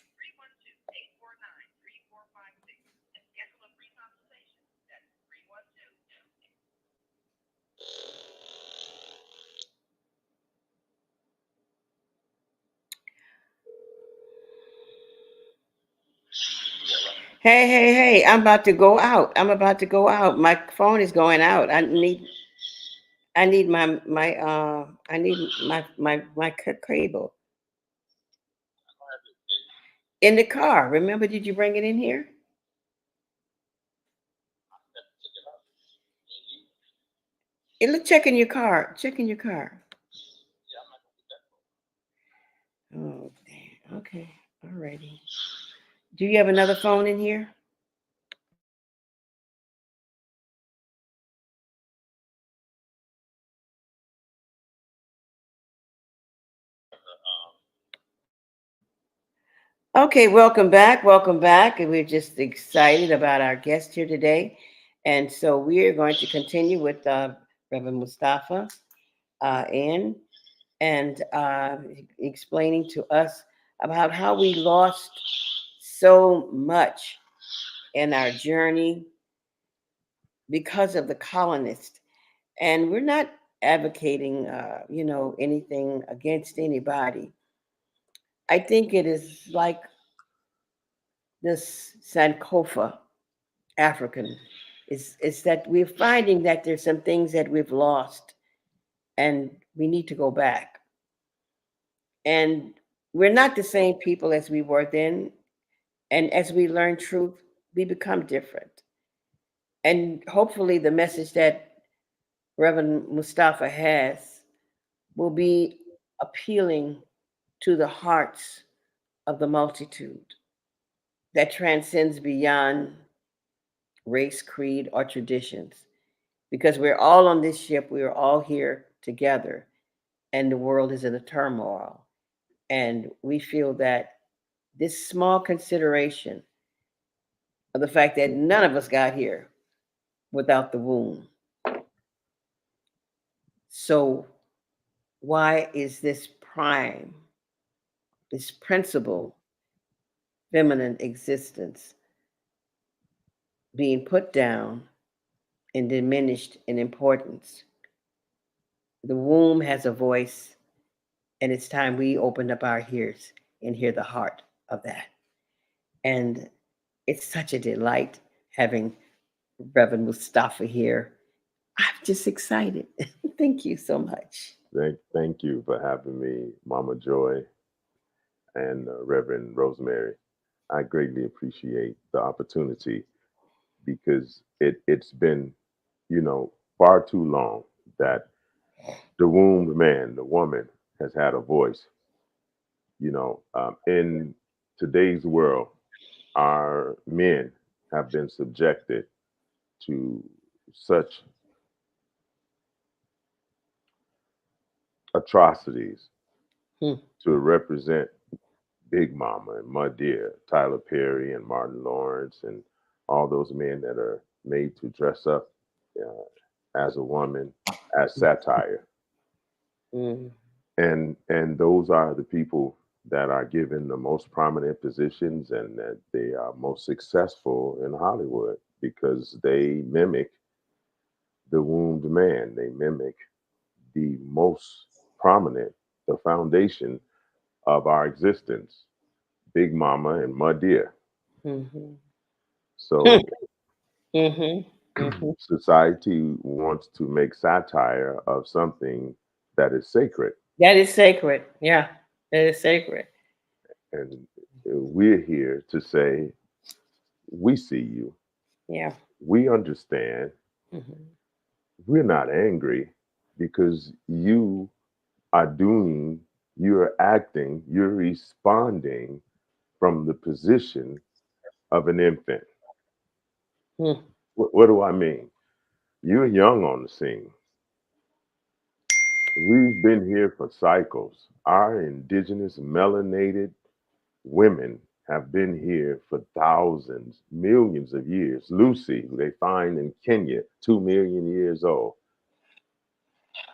312-849-3456, and schedule a free consultation. That's 312. Hey, hey, hey! I'm about to go out. I'm about to go out. My phone is going out. I need I need my cable in the car. Remember, did you bring it in here? Look, check in your car. Check in your car. Oh, damn. Okay. Alrighty. Do you have another phone in here? Okay, welcome back. Welcome back. And we're just excited about our guest here today. And so we are going to continue with Reverend Mustafa and explaining to us about how we lost so much in our journey because of the colonists. And we're not advocating, anything against anybody. I think it is like this Sankofa African. It's that we're finding that there's some things that we've lost and we need to go back. And we're not the same people as we were then. And as we learn truth, we become different. And hopefully, the message that Reverend Mustafa has will be appealing to the hearts of the multitude that transcends beyond race, creed, or traditions. Because we're all on this ship, we are all here together, and the world is in a turmoil. And we feel that this small consideration of the fact that none of us got here without the womb. So, why is this prime, this principal feminine existence being put down and diminished in importance? The womb has a voice, and it's time we open up our ears and hear the heart of that. And it's such a delight having Reverend Mustafa here. I'm just excited. Thank you so much. Thank you for having me, Mama Joy and Reverend Rosemary. I greatly appreciate the opportunity because it's been, far too long that the wombed man, the woman, has had a voice. In today's world, our men have been subjected to such atrocities Hmm. to represent Big Mama and Mud Deer, Tyler Perry and Martin Lawrence, and all those men that are made to dress up as a woman, as satire. Mm. And those are the people that are given the most prominent positions and that they are most successful in Hollywood because they mimic the wombed man. They mimic the most prominent, the foundation of our existence, Big Mama and Mud Deer. Mm-hmm. So Mm-hmm. Mm-hmm. society wants to make satire of something that is sacred. That is sacred. Yeah, that is sacred. And we're here to say, we see you, Yeah. we understand, Mm-hmm. we're not angry because are doing, you're acting, you're responding from the position of an infant. Hmm. What do I mean? You're young on the scene. We've been here for cycles. Our indigenous melanated women have been here for thousands, millions of years. Lucy, who they find in Kenya, 2 million years old.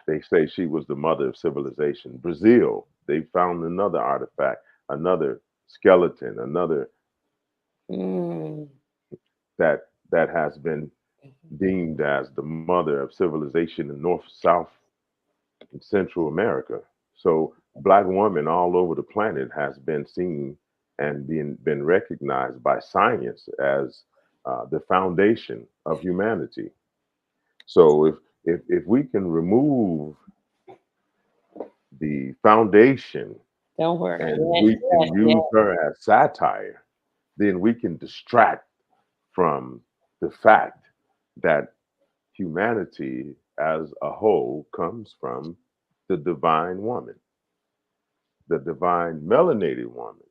They say she was the mother of civilization. Brazil, they found another artifact, another skeleton, another Mm. that has been deemed as the mother of civilization in North, South, and Central America. So black woman all over the planet has been seen and been recognized by science as the foundation of humanity. So if we can remove the foundation Don't worry. and Yes, we yes, can yes. use her as satire, then we can distract from the fact that humanity as a whole comes from the divine woman, the divine melanated woman.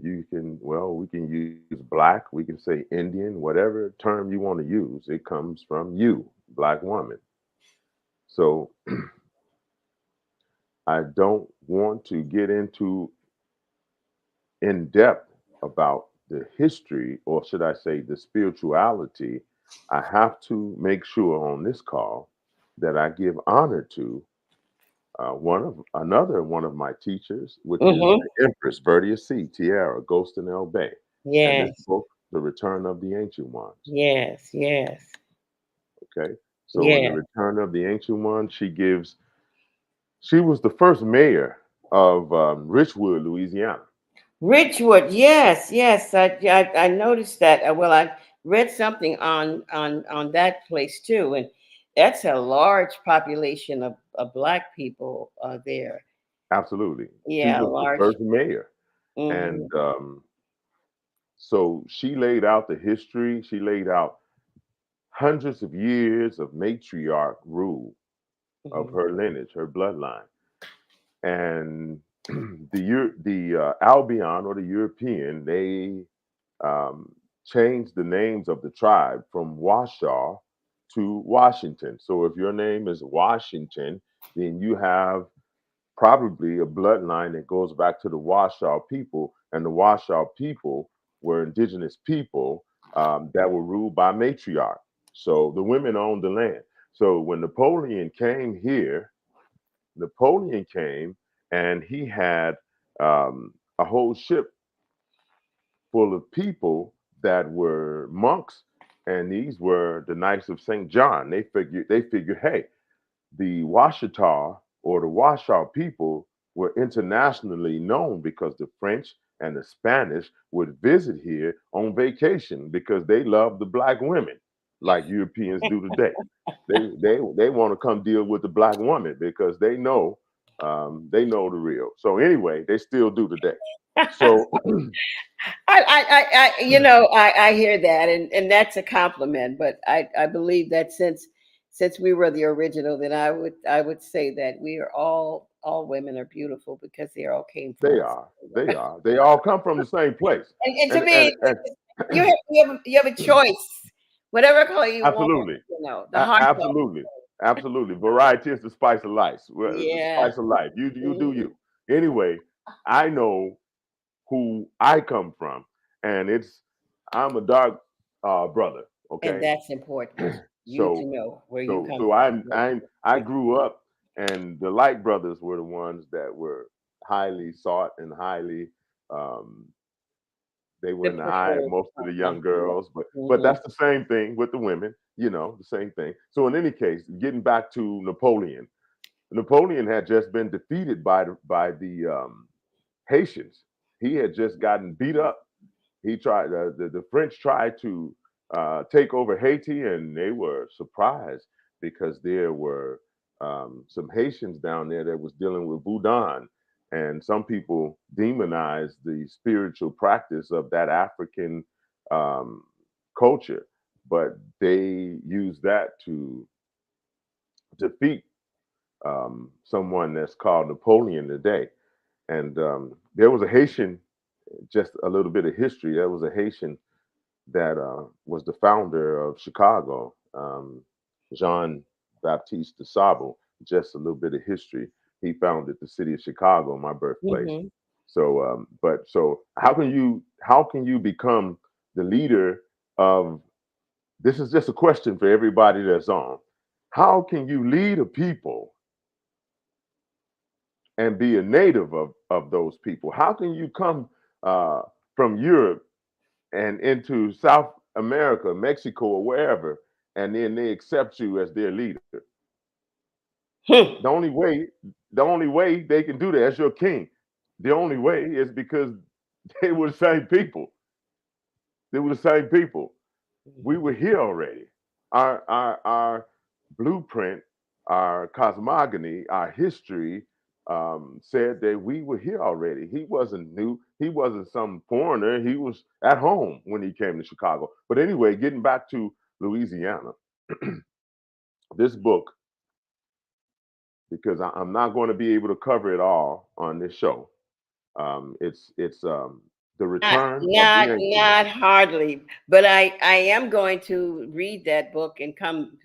You can, well, we can use black, we can say Indian, whatever term you want to use, it comes from you, black woman. So I don't want to get into in depth about the history, or should I say the spirituality. I have to make sure on this call that I give honor to one of my teachers, which is Mm-hmm. the Empress Bertia C. Tierra, Ghost in El Bay, and this Yes, book, The Return of the Ancient Ones. yes, yes, Okay, so in The yes. Return of the Ancient Ones, she was the first mayor of Richwood, Louisiana. Richwood, yes, yes. I noticed that. Well, I read something on that place too, and that's a large population of black people there. Absolutely, she Yeah, was the large. first mayor, Hmm. and so she laid out the history. She laid out hundreds of years of matriarch rule of Hmm. her lineage, her bloodline, and the Albion or the European, they um, changed the names of the tribe from Washaw to Washington. So if your name is Washington, then you have probably a bloodline that goes back to the Washaw people, and the Washaw people were indigenous people that were ruled by matriarch. So the women owned the land. So when Napoleon came and he had a whole ship full of people that were monks, and these were the Knights of St. John. They figured, hey, the Washita or the Washaw people were internationally known because the French and the Spanish would visit here on vacation because they love the black women like Europeans do today. They want to come deal with the black woman because they know the real. So anyway, they still do today. So I hear that, and that's a compliment. But I believe that since we were the original, then I would say that we are all women are beautiful because they all came they from. are, they all come from the same place, And to and me, you have a choice, whatever color you want. absolutely. The heart color. Absolutely, absolutely. Variety is the spice of life. The Yeah. spice of life. You do Mhm. you. Anyway, I know who I come from, and I'm a dark brother. And Okay, that's important. You to so know where you come so from. I grew up, and the Light brothers were the ones that were highly sought and highly um, they were The in the eye of preferred. most of the young Yeah. girls, but Hmm. that's the same thing with the women, the same thing. So in any case, getting back to Napoleon, Napoleon had just been defeated by the Haitians. He had just gotten beat up. He tried the French tried to take over Haiti, and they were surprised because there were some Haitians down there that was dealing with voodoo, and some people demonized the spiritual practice of that African um, culture, but they used that to defeat someone that's called Napoleon today. And there was a Haitian, just a little bit of history. There was a Haitian that was the founder of Chicago, Jean Baptiste de Sable. Just a little bit of history. He founded the city of Chicago, my birthplace. Hmm. So, so how can you become the leader of? This is just a question for everybody that's on. How can you lead a people and be a native of those people? How can you come uh, from Europe and into South America, Mexico, or wherever, and then they accept you as their leader? The only way, the only way they can do that as your king, the only way is because they were the same people. They were the same people. We were here already. Our blueprint, our cosmogony, our history said that we were here already. He wasn't new. He wasn't some foreigner. He was at home when he came to Chicago. But anyway, getting back to Louisiana, this book, because I'm not going to be able to cover it all on this show. It's the Not, return of the not, ancients. not hardly, but I am going to read that book and come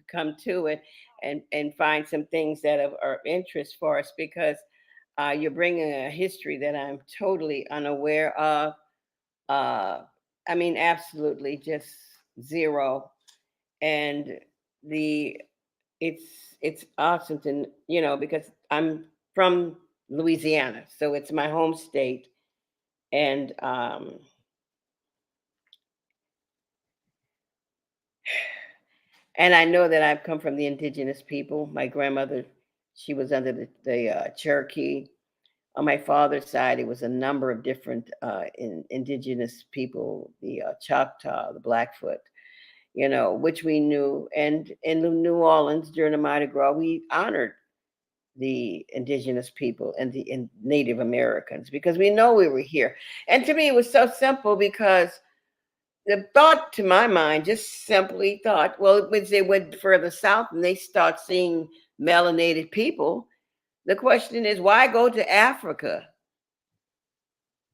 to it and find some things that are of interest for us because you're bringing a history that I'm totally unaware of. Uh, I mean, absolutely just zero. And the it's it's awesome to because I'm from Louisiana, so it's my home state, and I know that I've come from the indigenous people. My grandmother, she was under the Cherokee. On my father's side, it was a number of different indigenous people, the Choctaw, the Blackfoot, which we knew. And in New Orleans during the Mardi Gras, we honored the indigenous people and the Native Americans because we know we were here. And to me, it was so simple because the thought to my mind just simply thought, well, when they went further south and they start seeing melanated people, the question is, why go to Africa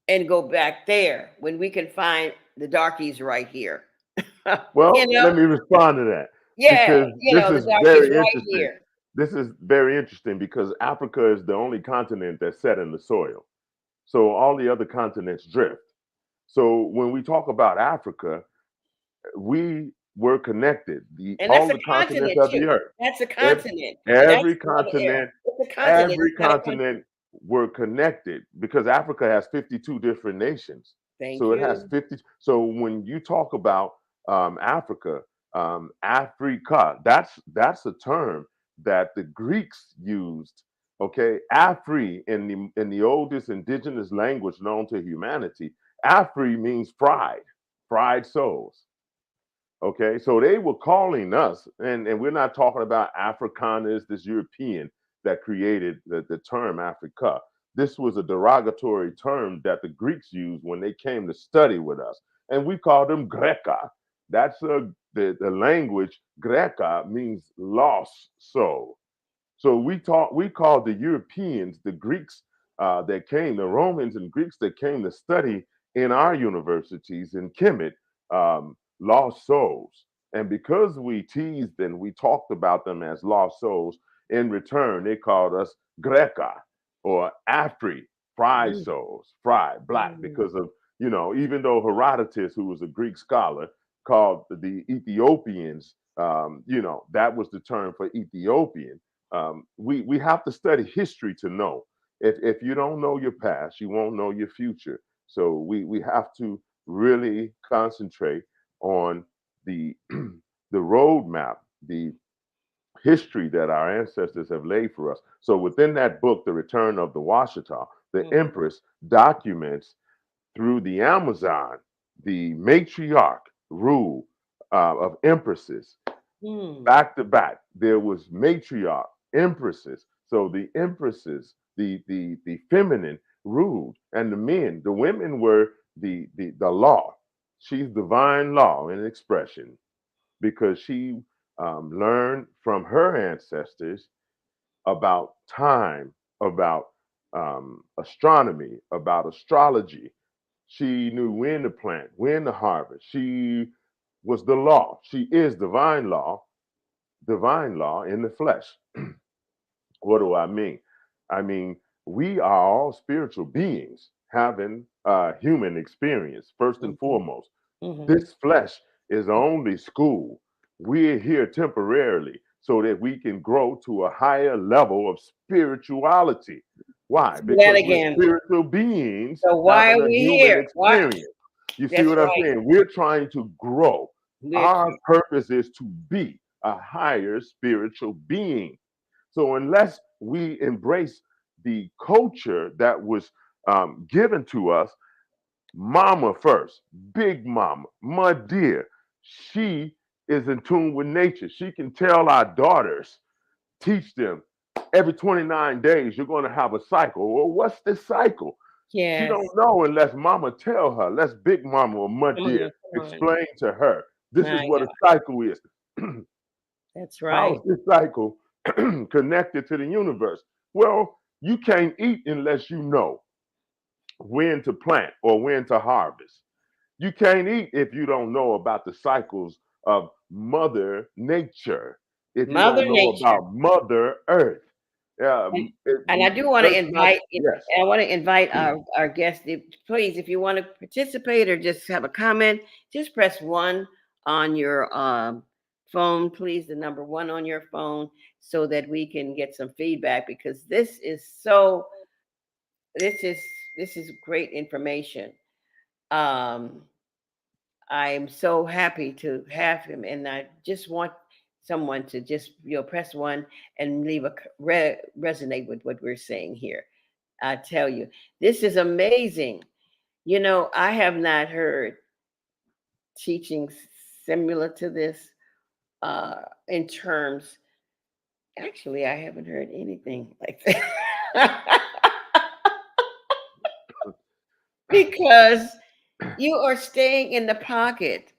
and go back there when we can find the darkies right here? you Well, know? let me respond to that Yeah, because this the is darkies very right interesting. here. This is very interesting because Africa is the only continent that's set in the soil. So all the other continents drift. So when we talk about Africa, we were connected. The And that's all a the continents continent of the too. earth, That's a ev- continent. That's every another era. continent, It's a continent. every It's not a country. continent were connected because Africa has 52 different nations. Thank So it has you. 50. So when you talk about Africa, Africa, that's a term that the Greeks used. Okay, Afri in the oldest indigenous language known to humanity, Afri means fried souls. Okay, so they were calling us, and we're not talking about Afrikaners, this European that created the term Africa. This was a derogatory term that the Greeks used when they came to study with us, and we called them Greca. That's the language. Greca means lost soul. So we called the Europeans, the Greeks that came, the Romans and Greeks that came to study in our universities in Kemet, lost souls. And because we teased and we talked about them as lost souls, in return they called us Greca or Afri, fried Mm, souls, fried black, mm, because of, even though Herodotus, who was a Greek scholar, called the Ethiopians, that was the term for Ethiopian. We have to study history to know. If you don't know your past, you won't know your future. So we have to really concentrate on the the roadmap, the history that our ancestors have laid for us. So within that book, The Return of the Washita, the mhm, Empress documents through the Amazon the matriarch rule of empresses mm. back to back. There was matriarch, empresses. So the empresses, the feminine ruled, and the men, the women were the law. She's divine law in expression because she learned from her ancestors about time, about astronomy, about astrology. She knew when to plant, when to harvest. She was the law. She is divine law in the flesh. What do I mean? I mean, we are all spiritual beings having a human experience, first and Mhm, foremost. mhm. This flesh is only school. We're here temporarily so that we can grow to a higher level of spirituality. Why? Say that Because we're again. spiritual beings So why having are a we human here? What? experience. You see That's what I'm right. saying? We're trying to grow. We're Our purpose is to be a higher spiritual being. So unless we embrace the culture that was given to us, mama first, big mama, my dear, she is in tune with nature. She can tell our daughters, teach them every 29 days you're going to have a cycle. Well, what's this cycle? She yes. don't know unless mama tell her. Let's big mama or my Come dear on, come on. explain to her. This is My what a God, cycle is. that's How is right. this cycle connected to the universe? Well, you can't eat unless you know when to plant or when to harvest. You can't eat if you don't know about the cycles of Mother Nature, if you Mother don't know Nature. about Mother Earth. And, and I do want to Earth, Mother, invite, yes. I want to invite our guests. Please, if you want to participate or just have a comment, just press one on your phone, please. The number one on your phone, so that we can get some feedback. Because this is this is great information. Um, I'm so happy to have him, and I just want someone to just press one and leave resonate with what we're saying here. I tell you, this is amazing. I have not heard teachings similar to this in terms. Actually, I haven't heard anything like that because you are staying in the pocket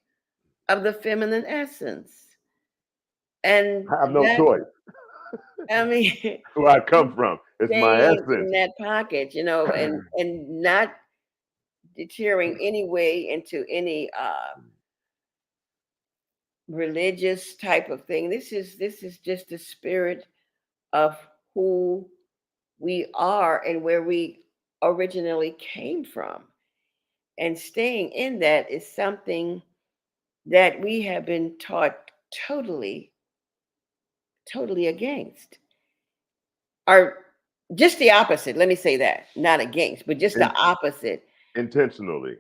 of the feminine essence, and I have no that choice. I mean. Where I come from, it's my Staying in essence. that pocket, and not deterring any way into any religious type of thing. This is just the spirit of who we are and where we originally came from. And staying in that is something that we have been taught totally, totally against. Or just the opposite. Let me say that. Not against, but just the In, opposite intentionally.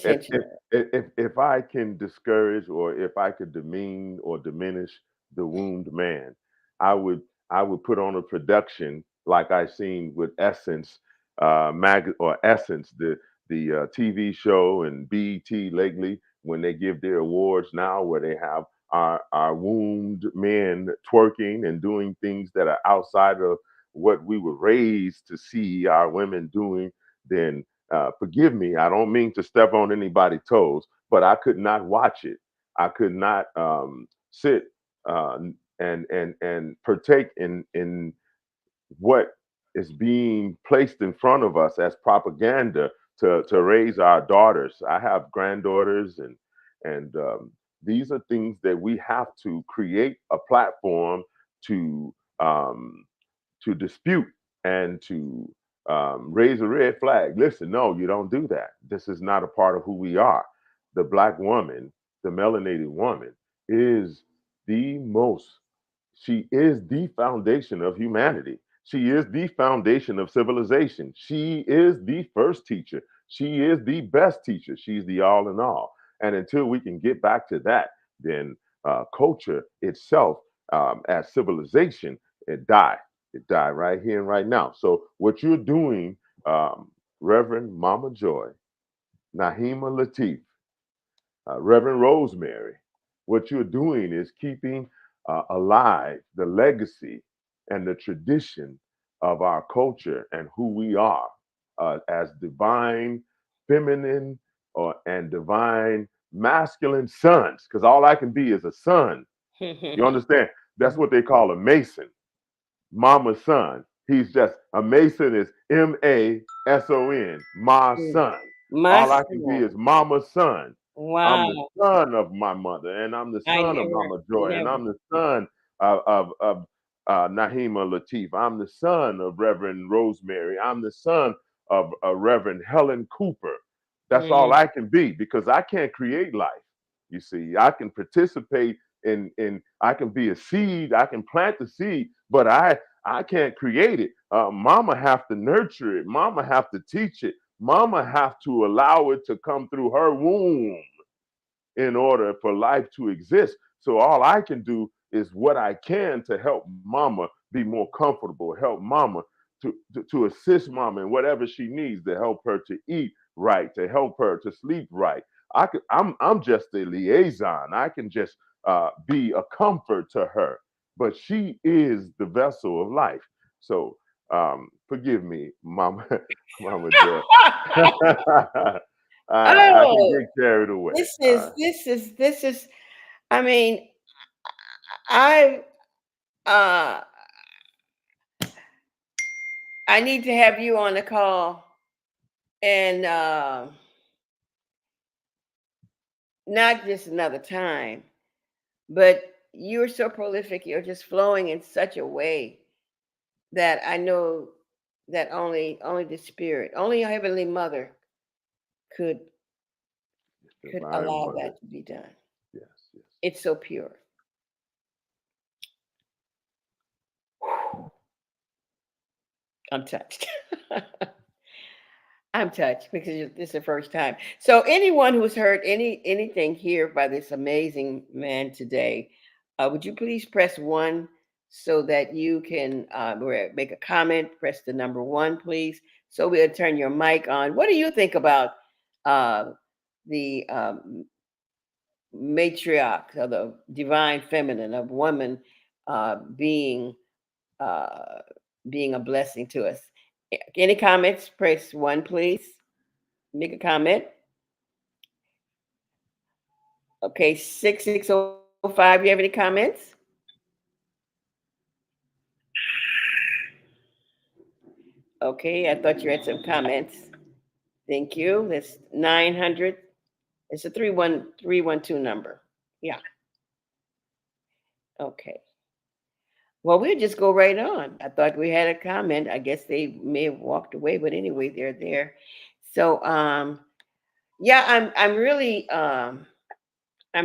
if if intentional. if I can discourage or if I could demean or diminish the wound man, I would I would put on a production like I seen with Essence or Essence, the TV show and BET lately when they give their awards now where they have our wound men twerking and doing things that are outside of what we were raised to see our women doing, then forgive me, I don't mean to step on anybody's toes, but I could not watch it. I could not sit uh, and partake in what is being placed in front of us as propaganda to raise our daughters. I have granddaughters, and these are things that we have to create a platform to um, to dispute and to raise a red flag. Listen, no, you don't do that. This is not a part of who we are. The black woman, the melanated woman, is the most, she is the foundation of humanity. She is the foundation of civilization. She is the first teacher. She is the best teacher. She's the all in all. And until we can get back to that, then culture itself, as civilization, it died. It died right here and right now. So what you're doing, Reverend Mama Joy, Nahima Latif, Reverend Rosemary, what you're doing is keeping alive the legacy and the tradition of our culture and who we are as divine, feminine, and divine masculine sons. Because all I can be is a son. You understand? That's what they call a mason, mama's son. He's just a mason is Mason, my son. My All I can be son. is mama's son. I'm the Wow. son of my mother, and I'm the I son of never, Mama Joy, and never. I'm the son of Nahima Latif. I'm the son of Reverend Rosemary. I'm the son of Reverend Helen Cooper. That's all Mm, I can be because I can't create life. You see, I can participate in I can be a seed, I can plant the seed, but I can't create it. Mama have to nurture it. Mama have to teach it. Mama have to allow it to come through her womb in order for life to exist. So all I can do is what I can to help mama be more comfortable, help mama to assist mama in whatever she needs to help her to eat right, to help her to sleep right. I'm just a liaison. I can just be a comfort to her, but she is the vessel of life. So forgive me, Mama, Mama Joy. I can oh, get carried away. this is. I mean, I uh I need to have you on the call, and not just another time, but you're so prolific. You're just flowing in such a way that I know that only the spirit, only your heavenly mother could Divine allow Mother. that to be done. Yes, yes. It's so pure. I'm touched. I'm touched because this is the first time. So anyone who's heard anything here by this amazing man today, would you please press one so that you can make a comment? Press the number one, please. So we'll turn your mic on. What do you think about uh, the matriarch or the divine feminine of woman being uh, being a blessing to us? Any comments? Press one, please. Make a comment. Okay, 6605. You have any comments? Okay, I thought you had some comments. Thank you. That's 900. It's a 31312 number. Yeah. Okay. Well, we'll just go right on. I thought we had a comment. I guess they may have walked away, but anyway, they're there. So yeah, I'm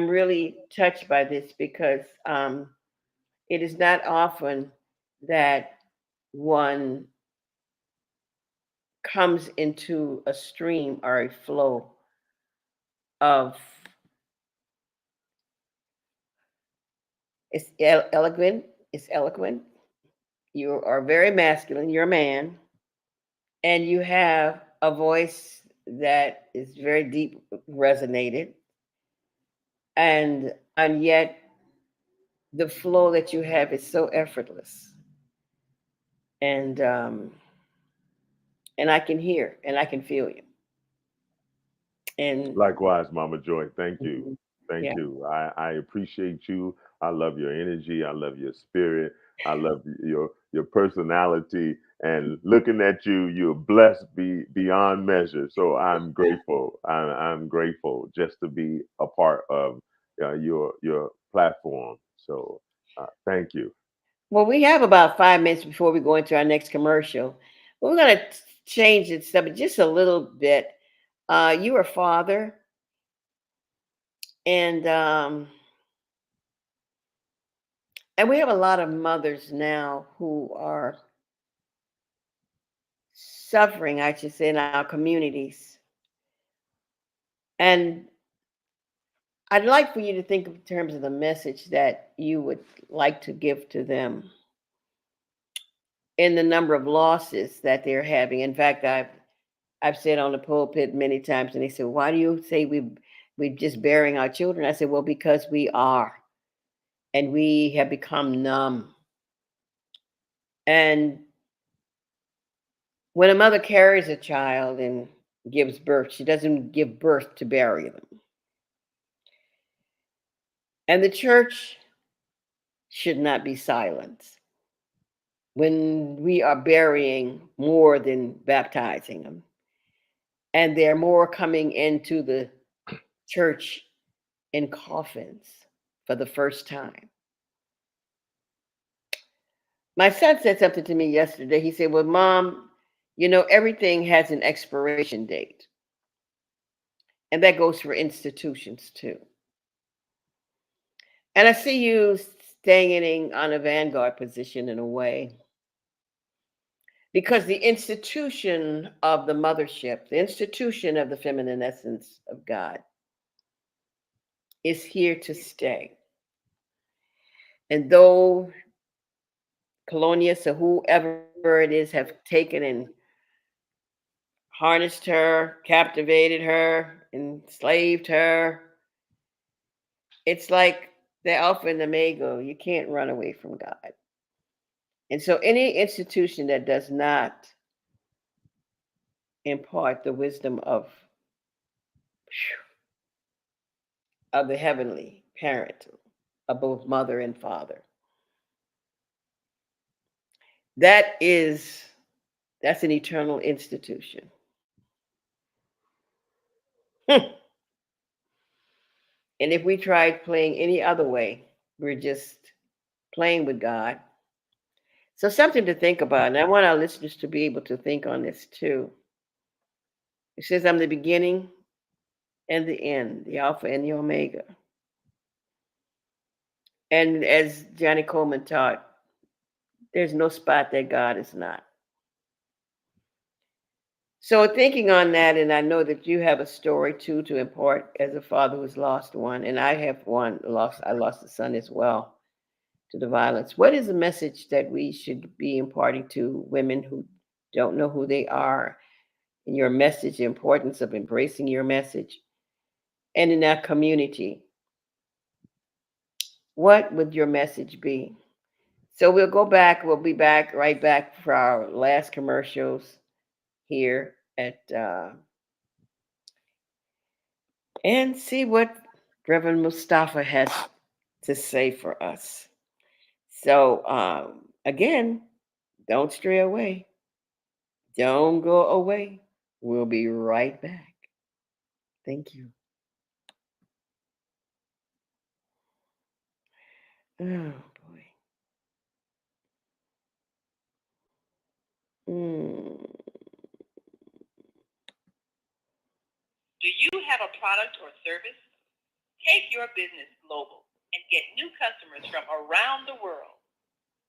really touched by this because it is not often that one comes into a stream or a flow of eloquent. It's eloquent. You are very masculine. You're a man, and you have a voice that is very deep resonated, and yet the flow that you have is so effortless. and and I can hear and I can feel you. And Likewise, Mama Joy. Thank you. mhm, yeah. Thank you. I appreciate you. I love your energy. I love your spirit. I love your personality. And looking at you, you're blessed beyond measure. So I'm grateful. I'm grateful just to be a part of your platform. So thank you. Well, we have about 5 minutes before we go into our next commercial. We're going to change it up just a little bit. You are father, and and we have a lot of mothers now who are suffering, I should say, in our communities. And I'd like for you to think in terms of the message that you would like to give to them in the number of losses that they're having. In fact, I've said on the pulpit many times, and they said, "Why do you say we're just burying our children?" I said, "Well, because we are, and we have become numb. And when a mother carries a child and gives birth, she doesn't give birth to bury them. And the church should not be silenced when we are burying more than baptizing them. And there are more coming into the church in coffins for the first time. My son said something to me yesterday. He said, "Well, Mom, everything has an expiration date." And that goes for institutions too. And I see you staying on a vanguard position in a way because the institution of the mothership, the institution of the feminine essence of God is here to stay. And though colonialists or whoever it is have taken and harnessed her, captivated her, enslaved her, it's like the Alpha and Omega. You can't run away from God. And so any institution that does not impart the wisdom of the heavenly parent, of both mother and father, that is that's an eternal institution. And if we tried playing any other way, we're just playing with God. So something to think about. And I want our listeners to be able to think on this too. It says, "I'm the beginning and the end, the Alpha and the Omega." And as Johnny Coleman taught, there's no spot that God is not. So thinking on that, and I know that you have a story too to impart as a father who's lost one, and I have one lost. I lost a son as well to the violence. What is the message that we should be imparting to women who don't know who they are? In your message, the importance of embracing your message, and in that community, what would your message be? So we'll go back. We'll be back right back for our last commercials here at and see what Reverend Mustafa has to say for us. So, again, don't stray away. Don't go away. We'll be right back. Thank you. Oh, boy. Mm. Do you have a product or service? Take your business global and get new customers from around the world.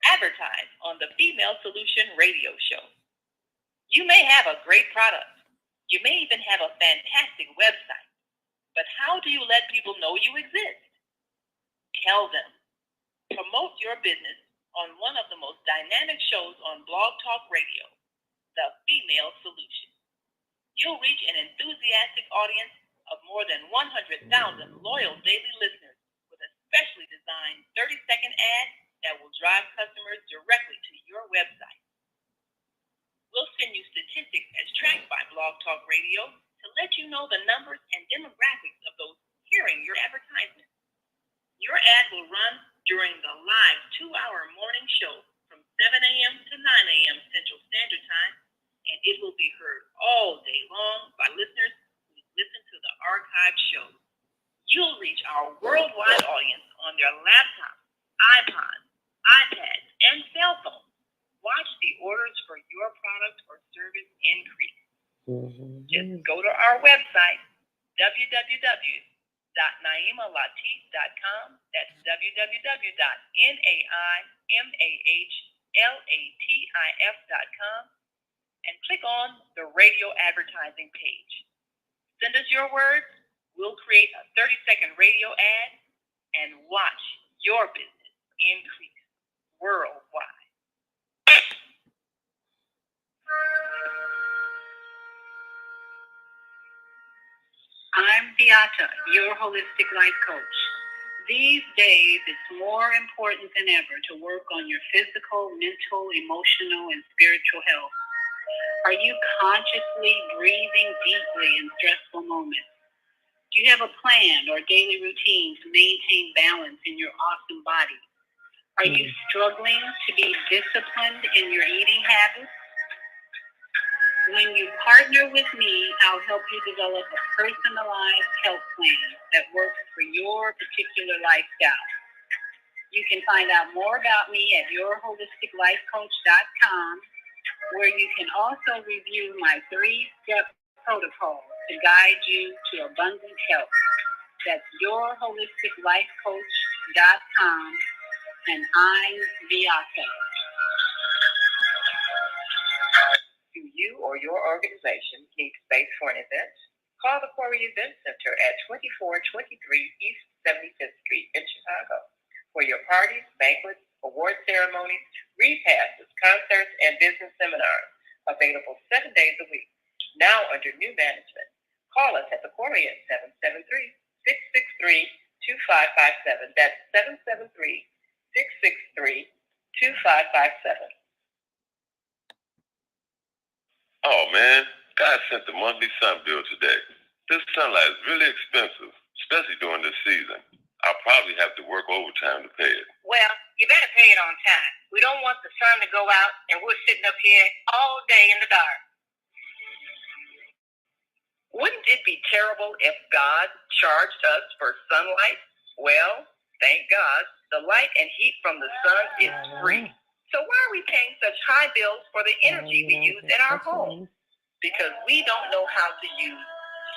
Advertise on the Female Solution Radio Show. You may have a great product. You may even have a fantastic website. But how do you let people know you exist? Tell them. Promote your business on one of the most dynamic shows on Blog Talk Radio, The Female Solution. You'll reach an enthusiastic audience of more than 100,000 loyal daily listeners with a specially designed 30-second ad that will drive customers directly to your website. Your ad will run during the live 2-hour morning show from 7 a.m. to 9 a.m. Central Standard Time, and it will be heard all day long by listeners who listen to the archived show. You'll reach our worldwide audience on their laptops, iPods, iPads, and cell phones. Watch the orders for your product or service increase. Just go to our website, www.naimalatif.com. That's www.naimalatif.com, and click on the radio advertising page. Send us your words. We'll create a 30-second radio ad and watch your business increase worldwide. I'm Beata, your holistic life coach. These days, it's more important than ever to work on your physical, mental, emotional, and spiritual health. Are you consciously breathing deeply in stressful moments? Do you have a plan or daily routine to maintain balance in your awesome body? Are you struggling to be disciplined in your eating habits? When you partner with me, I'll help you develop a personalized health plan that works for your particular lifestyle. You can find out more about me at yourholisticlifecoach.com, where you can also review my 3-step protocol to guide you to abundant health. That's yourholisticlifecoach.com, and I'm Beata. Do you or your organization need space for an event? Call the Quarry Event Center at 2423 East 75th Street in Chicago for your parties, banquets, award ceremonies, repasses, concerts, and business seminars. Available 7 days a week. Now under new management. Call us at the Quarry at 773-663-2557. That's 773-663-2557. Oh man, God sent the monthly sun bill today. This sunlight is really expensive, especially during this season. I'll probably have to work overtime to pay it. Well, you better pay it on time. We don't want the sun to go out and we're sitting up here all day in the dark. Wouldn't it be terrible if God charged us for sunlight? Well, thank God, the light and heat from the sun is free. So why are we paying such high bills for the energy we use in our homes? Because we don't know how to use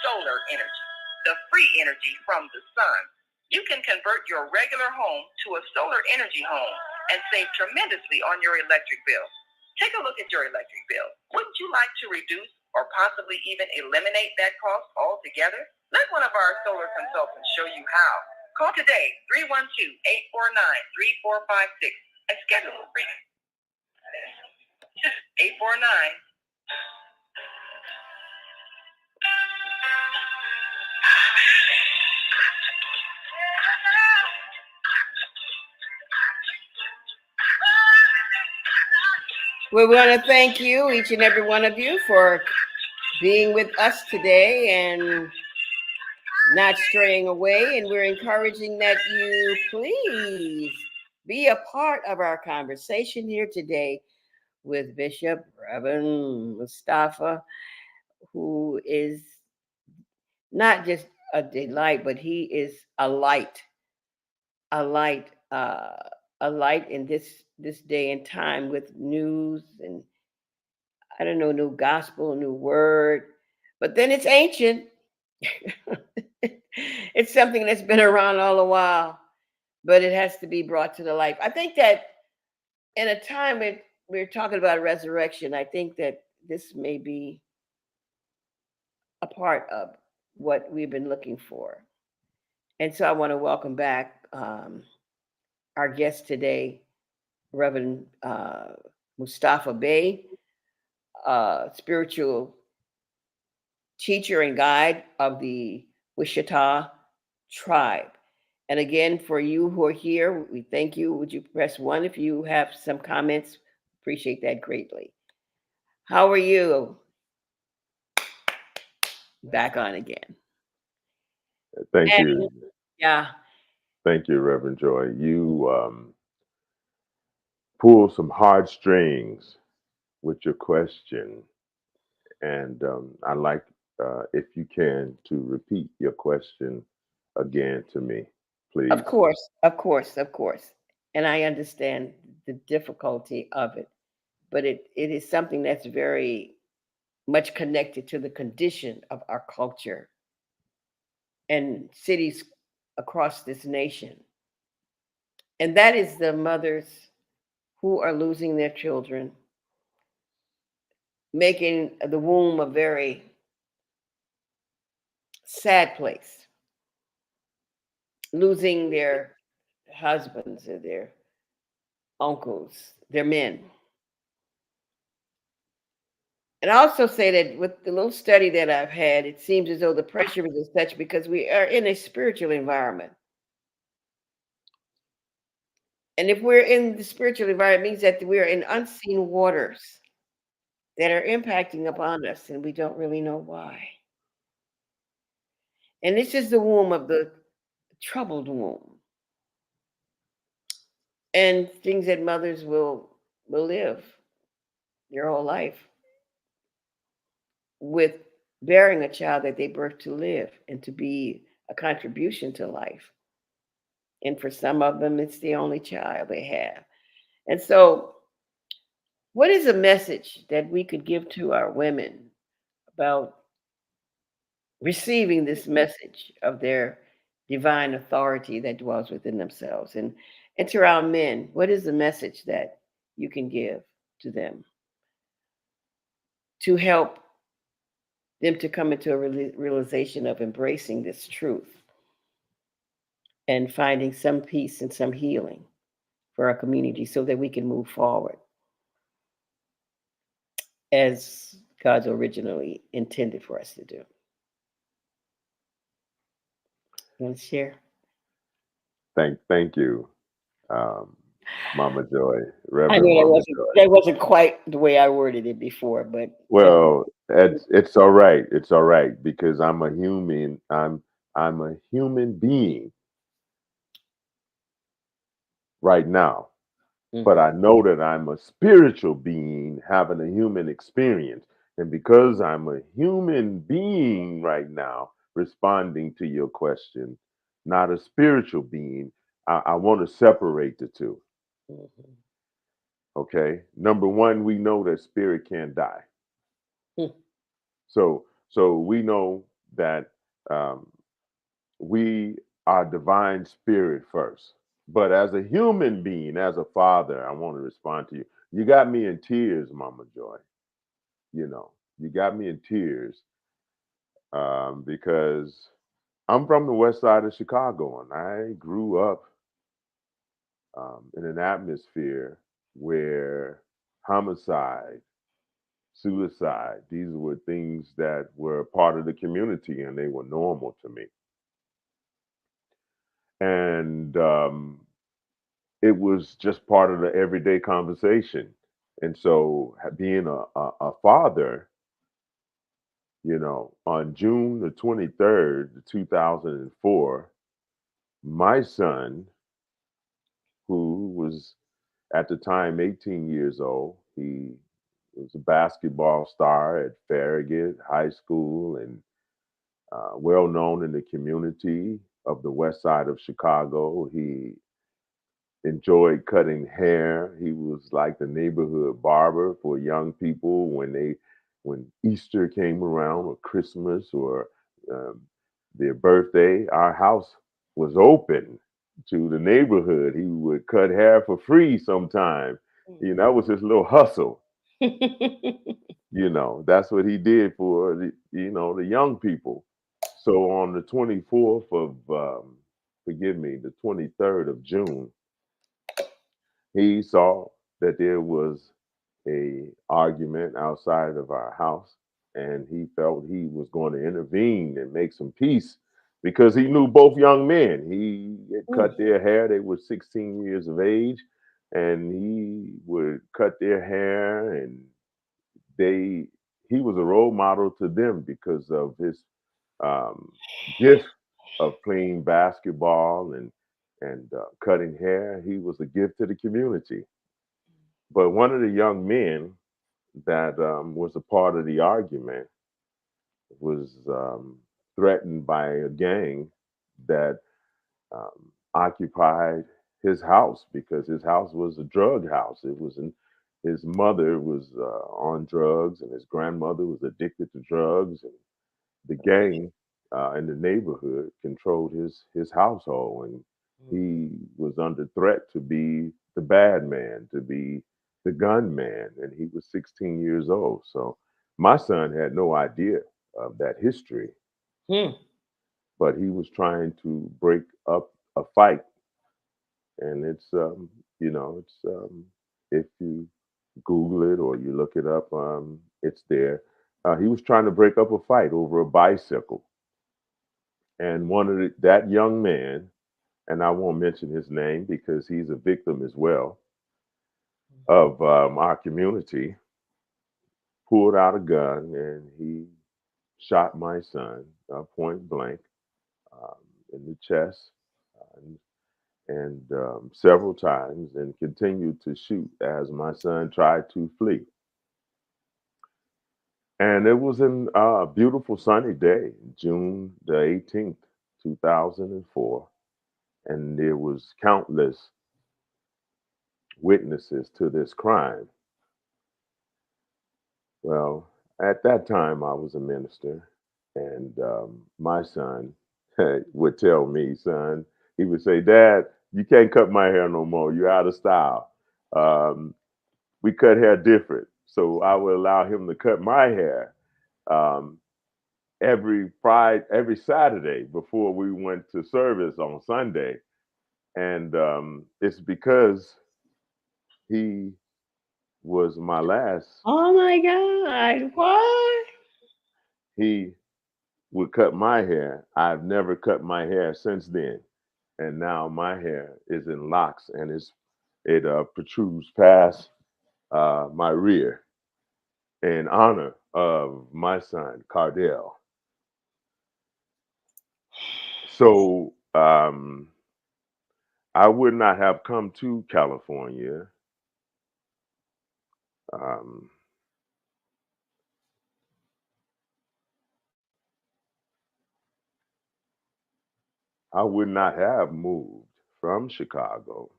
solar energy, the free energy from the sun. You can convert your regular home to a solar energy home and save tremendously on your electric bill. Take a look at your electric bill. Wouldn't you like to reduce or possibly even eliminate that cost altogether? Let one of our solar consultants show you how. Call today, 312-849-3456, and schedule a free 849. We want to thank you, each and every one of you, for being with us today and not straying away. And we're encouraging that you please be a part of our conversation here today with Bishop Reverend Mustafa, who is not just a delight, but he is a light in this day and time with news and I don't know, new gospel, new word, but then it's ancient. It's something that's been around all the while, but it has to be brought to the light. I think that in a time when we're talking about resurrection, I think that this may be a part of what we've been looking for. And so I want to welcome back our guest today, Reverend Mustafa Bey, spiritual teacher and guide of the Wichita tribe. And again, for you who are here, we thank you. Would you press 1 if you have some comments? Appreciate that greatly. How are you? Back on again. Thank you. Yeah. Thank you, Reverend Joy. You pull some heartstrings with your question, and I'd like, if you can, to repeat your question again to me, Of please. course, of course, of course. And I understand the difficulty of it, but it is something that's very much connected to the condition of our culture and cities across this nation. And that is the mothers who are losing their children, making the womb a very sad place, losing their husbands or their uncles, their men. And I also say that with the little study that I've had, it seems as though the pressure is as such because we are in a spiritual environment. And if we're in the spiritual environment, it means that we're in unseen waters that are impacting upon us and we don't really know why. And this is the womb of the troubled womb and things that mothers will live their whole life with bearing a child that they birth to live and to be a contribution to life. And for some of them, it's the only child they have. And so, what is a message that we could give to our women about receiving this message of their divine authority that dwells within themselves? And to our men, what is the message that you can give to them to help them to come into a realization of embracing this truth and finding some peace and some healing for our community so that we can move forward as God's originally intended for us to do? You want to share? Thank you, um, Mama Joy, I Reverend know that Mama wasn't Joy. that wasn't quite the way I worded it before, but just Well, it's all right. It's all right because I'm a human. I'm a human being right now, but mhm. I know that I'm a spiritual being having a human experience. And because I'm a human being right now, responding to your question, not a spiritual being, I want to separate the two. Mhm. Okay. Number one, we know that spirit can't die. Mm. So we know that um, we are divine spirit first. But as a human being, as a father, I want to respond to you. You got me in tears, Mama Joy. You know, you got me in tears because I'm from the west side of Chicago and I grew up in an atmosphere where homicide, suicide, these were things that were part of the community and they were normal to me. And it was just part of the everyday conversation. And so, being a father, on June the 23rd, 2004, my son, who was at the time 18 years old, he was a basketball star at Farragut High School and well known in the community of the west side of Chicago. He enjoyed cutting hair. He was like the neighborhood barber for young people when Easter came around or Christmas or um, their birthday. Our house was open to the neighborhood. He would cut hair for free sometime. That was his little hustle. That's what he did for the young people. So on the 24th of forgive me, the 23rd of June, he saw that there was a argument outside of our house, and he felt he was going to intervene and make some peace because he knew both young men. He had Mm. cut their hair; they were 16 years of age, and he would cut their hair, and they he was a role model to them because of his um, gift of playing basketball and cutting hair. He was a gift to the community. But one of the young men that was a part of the argument was threatened by a gang that occupied his house because his house was a drug house. It was in, his mother was on drugs and his grandmother was addicted to drugs, and the gang in the neighborhood controlled his household, and he was under threat to be the bad man, to be the gun man, and he was 16 years old. So my son had no idea of that history, Hmm. but he was trying to break up a fight, and it's it's if you Google it or you look it up, it's there. He was trying to break up a fight over a bicycle, and that young man, and I won't mention his name because he's a victim as well of our community, pulled out a gun and he shot my son point blank um, in the chest and several times, and continued to shoot as my son tried to flee. And it was a beautiful sunny day, June the 18th, 2004, and there was countless witnesses to this crime. Well, at that time, I was a minister, and my son would tell me, son, he would say, Dad, you can't cut my hair no more. You're out of style. Um, we cut hair different. So I would allow him to cut my hair um, every Saturday before we went to service on Sunday. And it's because he was my last. Oh my God. What? He would cut my hair. I've never cut my hair since then. And now my hair is in locks and it protrudes past my rear in honor of my son, Cardell. So I would not have come to California. Um, I would not have moved from Chicago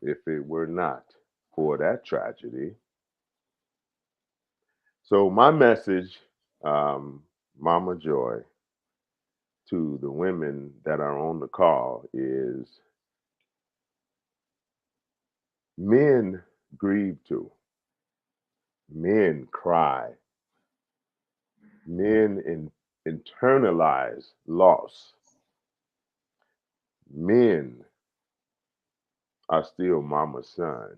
if it were not for that tragedy. So my message, Mama Joy, to the women that are on the call is men grieve too. Men cry. Men internalize loss. Men are still mama's son.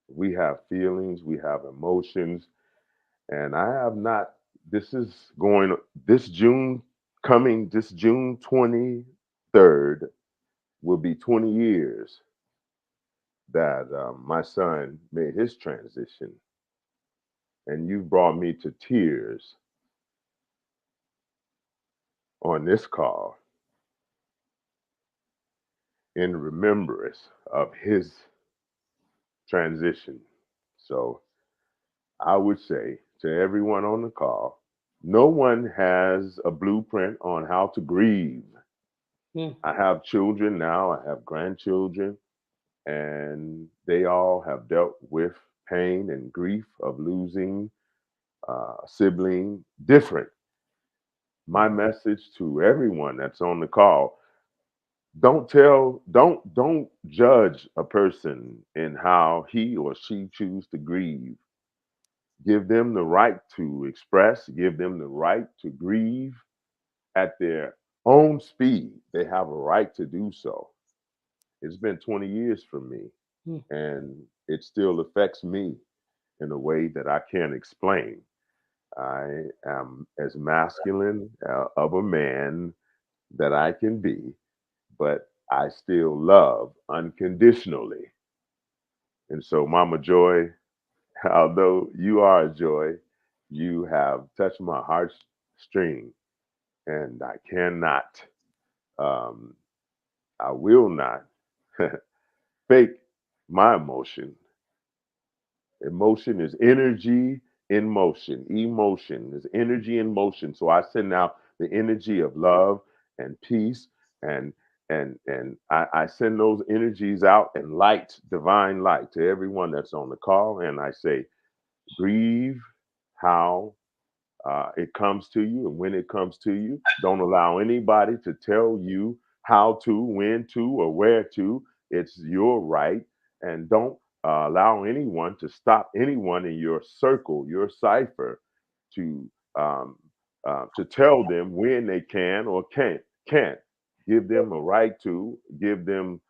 We have feelings, we have emotions, and I have not. This is going this June coming this June 23rd will be 20 years that my son made his transition, and you brought me to tears on this call in remembrance of his transition. So I would say to everyone on the call, no one has a blueprint on how to grieve. Hmm. I have children now, I have grandchildren, and they all have dealt with pain and grief of losing a sibling different. My message to everyone that's on the call, don't judge a person in how he or she choose to grieve. Give them the right to express, give them the right to grieve at their own speed. They have a right to do so. It's been 20 years for me, Hmm. and it still affects me in a way that I can't explain. I am as masculine of a man that I can be, but I still love unconditionally. And so, Mama Joy, although you are a joy, you have touched my heartstring, and I cannot, um, I will not fake my emotion. Emotion is energy in motion. Emotion is energy in motion. So I send out the energy of love and peace, and I send those energies out and light, divine light, to everyone that's on the call. And I say, grieve how it comes to you, and when it comes to you, don't allow anybody to tell you how to, when to, or where to. It's your right, and don't allow anyone to stop anyone in your circle, your cipher, to to tell them when they can or can't. Give them a right to, give them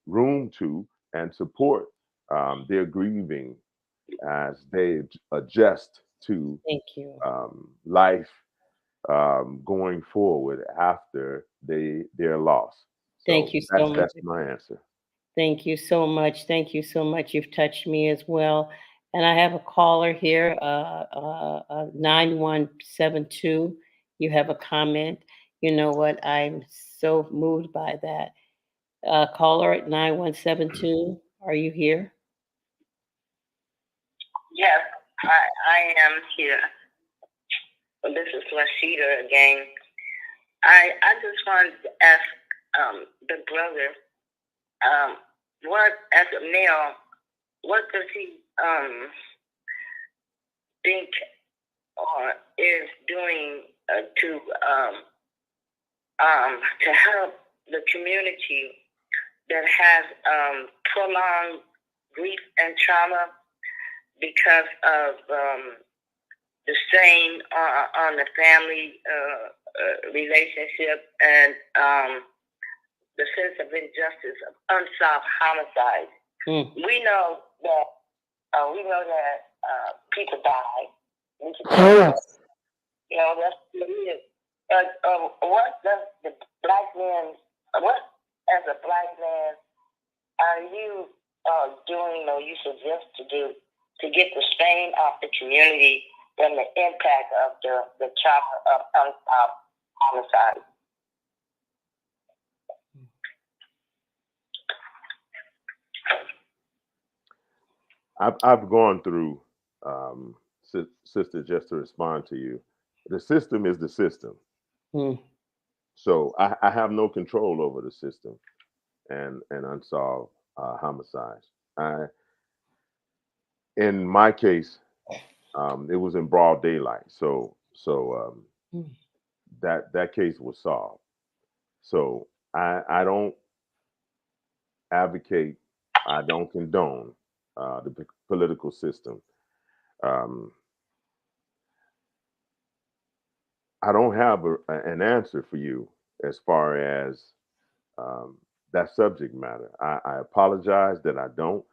room to, and support their grieving as they adjust to Thank you. life going forward after their loss. Thank So you that's so much. that's my answer. Thank you so much. Thank you so much. You've touched me as well. And I have a caller here, 9172. You have a comment. You know what? I'm so moved by that. Caller at 9172, are you here? Yes, I am here. This is Rashida again. I just wanted to ask the brother, what as a male, what does he think or is doing to help the community that has prolonged grief and trauma because of the strain on the family relationship and the sense of injustice of unsolved homicide. We know that people die. You know, that's what it is. But what does the black man? What as a black man are you doing or you suggest to do to get the strain off the community and the impact of the trauma of unsolved homicide? I've gone through, sister, just to respond to you. The system is the system. So I have no control over the system and unsolved homicides. In my case, it was in broad daylight, so that case was solved. So I don't advocate, I don't condone the political system. Um, I don't have an answer for you as far as um, that subject matter. I apologize that I don't.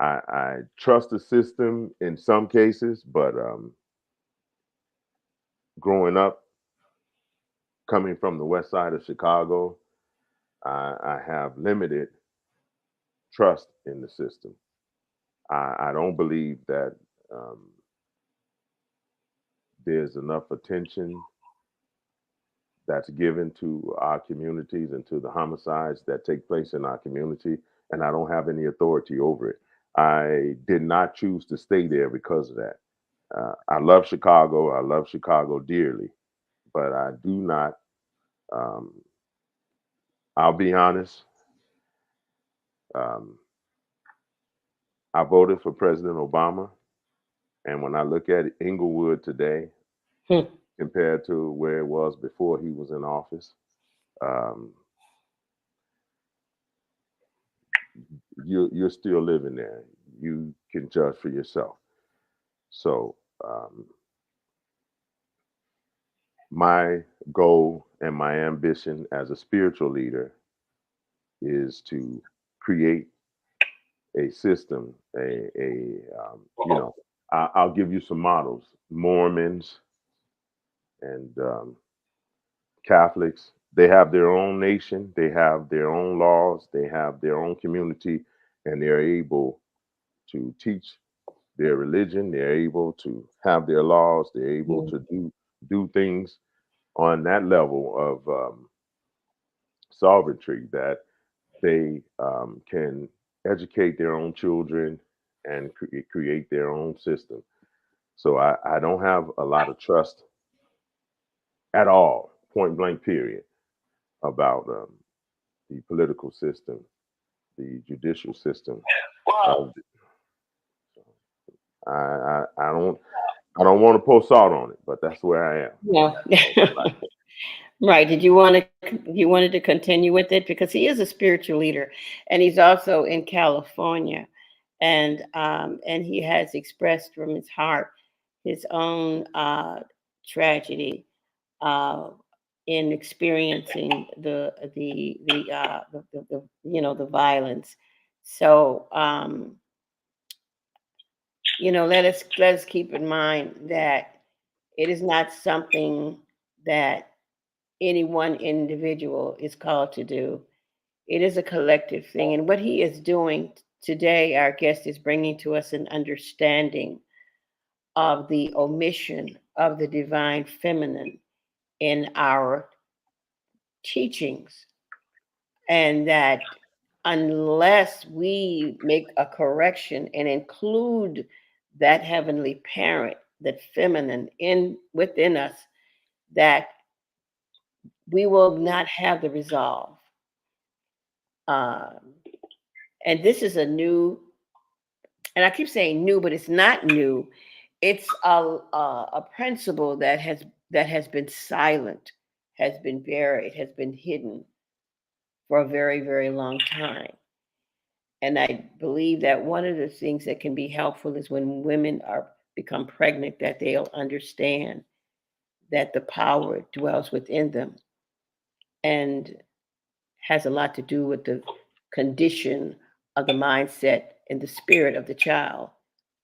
I trust the system in some cases, but growing up, coming from the west side of Chicago, I have limited trust in the system. I don't believe that um, there's enough attention that's given to our communities and to the homicides that take place in our community, and I don't have any authority over it. I did not choose to stay there because of that. I love Chicago. I love Chicago dearly, but I do not. Um, I'll be honest. Um, I voted for President Obama, and when I look at Inglewood today compared to where it was before he was in office, um, you're still living there. You can judge for yourself. So my goal and my ambition as a spiritual leader is to create a system, I'll give you some models. Mormons and Catholics, they have their own nation, they have their own laws, they have their own community, and they're able to teach their religion. They're able to have their laws. They're able to do things on that level of sovereignty, that they can educate their own children and create their own system. So I don't have a lot of trust at all, point blank, period, about the political system, the judicial system. Of the, I don't want to pour salt on it, but that's where I am. Yeah. In life. Right. Did you want to you wanted to continue with it because he is a spiritual leader and he's also in California and he has expressed from his heart his own tragedy uh in experiencing the the violence. So let us keep in mind that it is not something that any one individual is called to do. It is a collective thing. And what he is doing today, our guest is bringing to us an understanding of the omission of the divine feminine in our teachings. And that unless we make a correction and include that heavenly parent, that feminine in within us, that we will not have the resolve. Um, and this is a new, and I keep saying new, but it's not new. It's a principle that has been silent, has been buried, has been hidden for a very very long time. And I believe that one of the things that can be helpful is when women are become pregnant, that they'll understand that the power dwells within them and has a lot to do with the condition of the mindset and the spirit of the child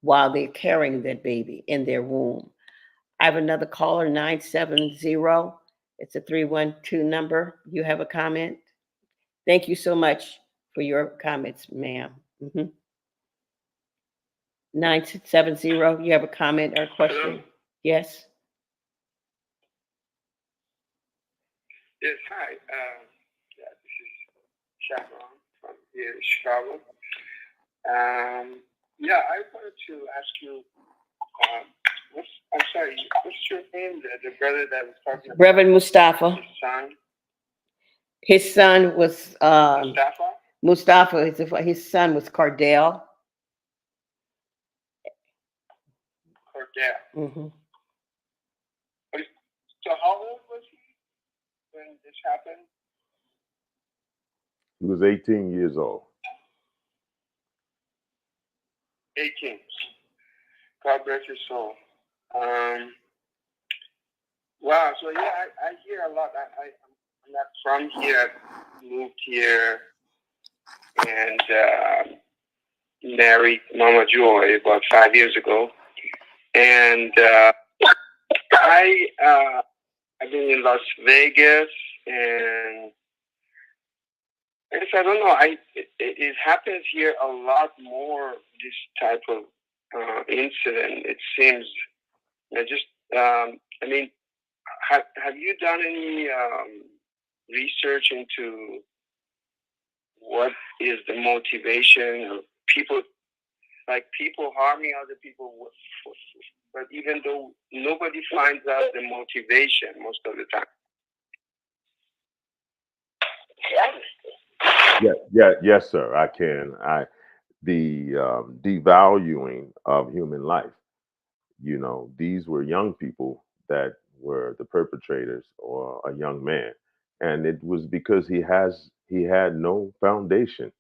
while they're carrying that baby in their womb. I have another caller, 970. It's a 312 number. You have a comment? Thank you so much for your comments, ma'am. 970, you have a comment or a question? Hello? Yes? Yes, hi. Yeah, this is Sharon from here in Chicago. Yeah, I wanted to ask you, I'm sorry, what's your name? The brother that was talking about Reverend Mustafa. his son? His son was Mustafa? Mustafa. His son was Cardell. Cordell. Hmm. So how old was he when this happened? He was 18 years old. 18. God bless his soul. Wow, so yeah, I hear a lot. I'm not from here. I moved here and married Mama Joy about 5 years ago. And I've been in Las Vegas, and I guess I don't know. It happens here a lot more. This type of incident. It seems. I mean, have you done any research into what is the motivation of people, like people harming other people, but even though nobody finds out the motivation most of the time. Yes, sir. I can. The devaluing of human life. These were young people that were the perpetrators, or a young man, and it was because he had no foundation.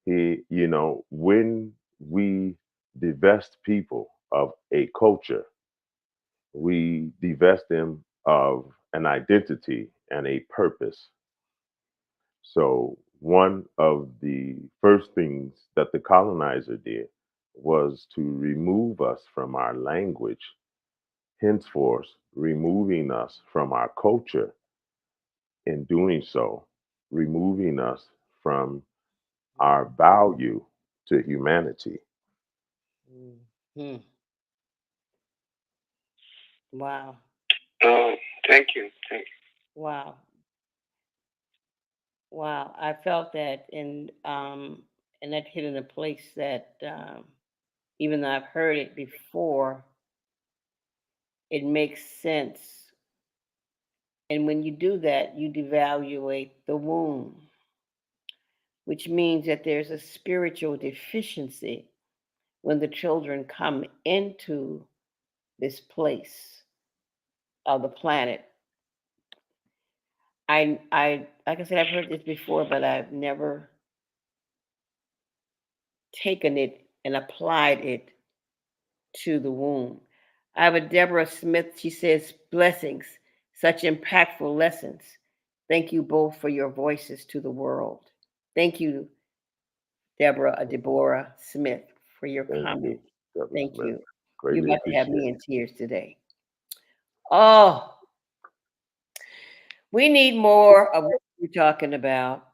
When we divest people of a culture, we divest them of an identity and a purpose. So, one of the first things that the colonizer did was to remove us from our language, henceforth, removing us from our culture, in doing so, removing us from our value to humanity. Hmm. Wow. Oh, thank you. Wow. Wow, I felt that, and that hit in a place that even though I've heard it before, it makes sense. And when you do that, you devaluate the womb, which means that there's a spiritual deficiency when the children come into this place of the planet. Like I said, I've heard this before, but I've never taken it and applied it to the womb. I have a Deborah Smith. She says, blessings, such impactful lessons. Thank you both for your voices to the world. Thank you, Deborah Smith, for your Thank comment. you, Dr. Thank Smith. you. You're Greatly about to have appreciate me it. in tears today. Oh, we need more of what you're talking about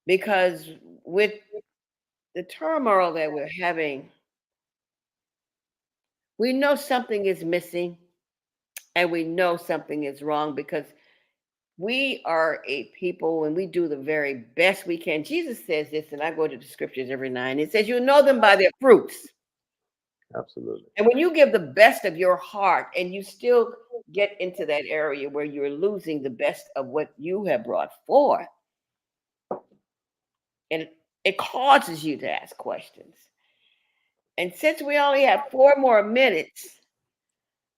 because with the turmoil that we're having, we know something is missing and we know something is wrong because we are a people and we do the very best we can. Jesus says this, and I go to the scriptures every night. It says, you know them by their fruits. Absolutely. And when you give the best of your heart and you still get into that area where you're losing the best of what you have brought forth, and it causes you to ask questions. And since we only have 4 more minutes,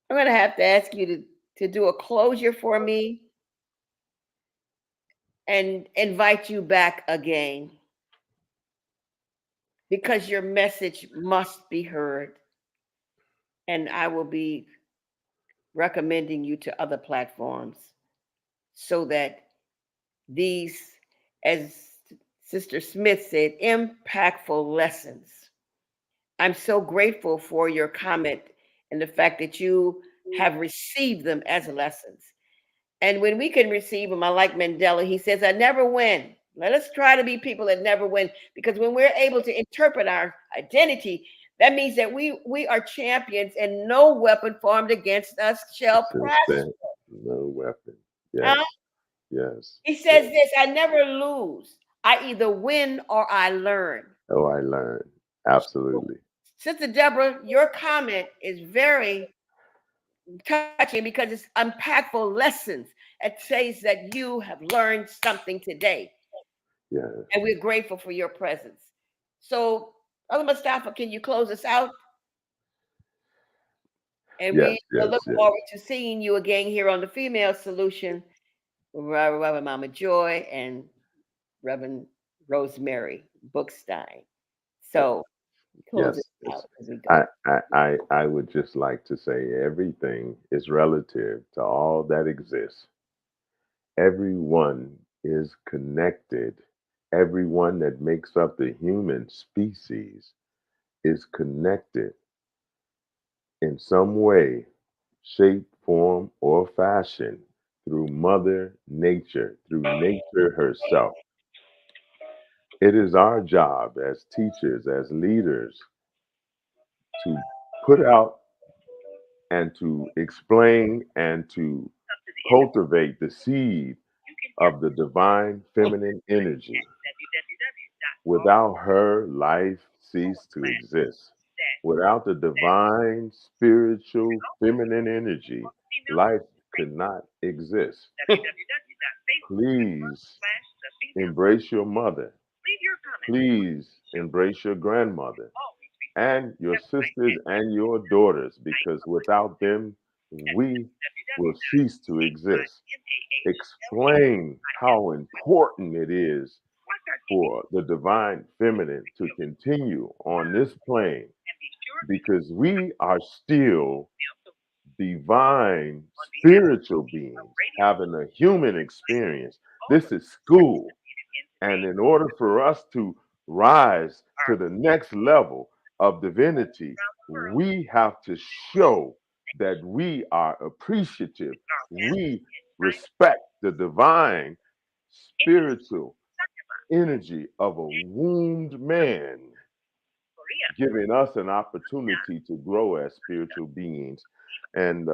I'm going to have to ask you to do a closure for me and invite you back again because your message must be heard. And I will be recommending you to other platforms so that these, as Sister Smith said, impactful lessons. I'm so grateful for your comment and the fact that you have received them as lessons. And when we can receive them, I like Mandela, he says, I never win. Let us try to be people that never win. Because when we're able to interpret our identity, that means that we are champions and no weapon formed against us shall Since prosper. then, no weapon. Yes, Huh? yes, He yes. says this, I never lose. I either win or I learn. Oh, I learned. Absolutely. Sister Deborah, your comment is very touching because it's impactful lessons. It says that you have learned something today, Yes, and we're grateful for your presence. So, Brother Mustafa, can you close us out? And yes, we will look yes, yes. forward to seeing you again here on the Female Solution with Reverend Mama Joy and Reverend Rosemary Bookstein. So, close it Yes, yes. out as we go. I would just like to say everything is relative to all that exists. Everyone is connected. Everyone that makes up the human species is connected in some way, shape, form, or fashion through Mother Nature, through nature herself. It is our job as teachers, as leaders, to put out and to explain and to cultivate the seed of the divine feminine energy. Without her, life ceased to exist. Without the divine spiritual feminine energy, life could not exist. Please embrace your mother. Please embrace your grandmother and your sisters and your daughters, because without them, we will cease to exist. Explain how important it is for the divine feminine to continue on this plane, because we are still divine spiritual beings having a human experience. This is school. And in order for us to rise to the next level of divinity, we have to show that we are appreciative. We respect the divine spiritual energy of a wombed man, giving us an opportunity to grow as spiritual beings. And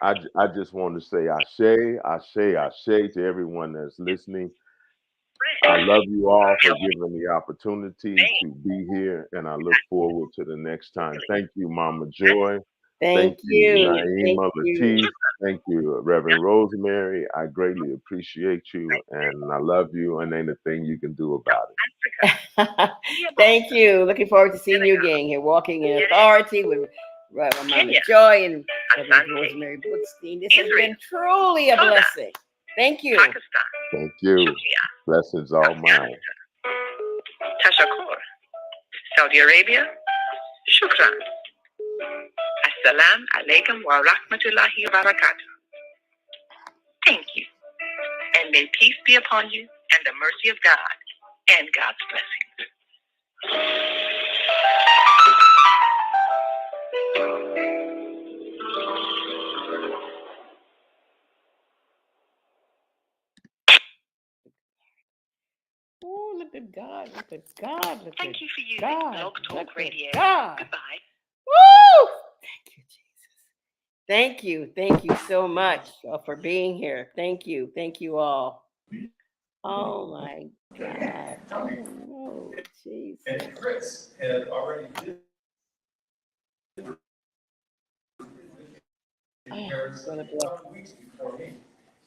I just want to say ashe, ashe, ashe to everyone that's listening. I love you all for giving me the opportunity to be here, and I look forward to the next time. Thank you, Mama Joy. Thank You, you. Thank Naima you. Latif. Thank you, Reverend Rosemary. I greatly appreciate you, and I love you, and ain't a thing you can do about it. Thank you. Looking forward to seeing you again here, walking in authority with Reverend Mama Joy and Reverend Rosemary Bookstein. This has been truly a blessing. Thank you. Thank you. Blessings all mine. Tashakur. Saudi Arabia. Shukran. Assalamu alaikum wa rahmatullahi wa barakatuh. Thank you. And may peace be upon you and the mercy of God and God's blessings. Oh, look at God. Look at God. Look Thank at you for using God. Blog Talk Look at Radio. God. Goodbye. Woo! Thank you, Jesus. Thank you. Thank you so much for being here. Thank you. Thank you all. Oh my God. Oh, Jesus. And Chris had already Oh, I'm gonna bless. weeks before me.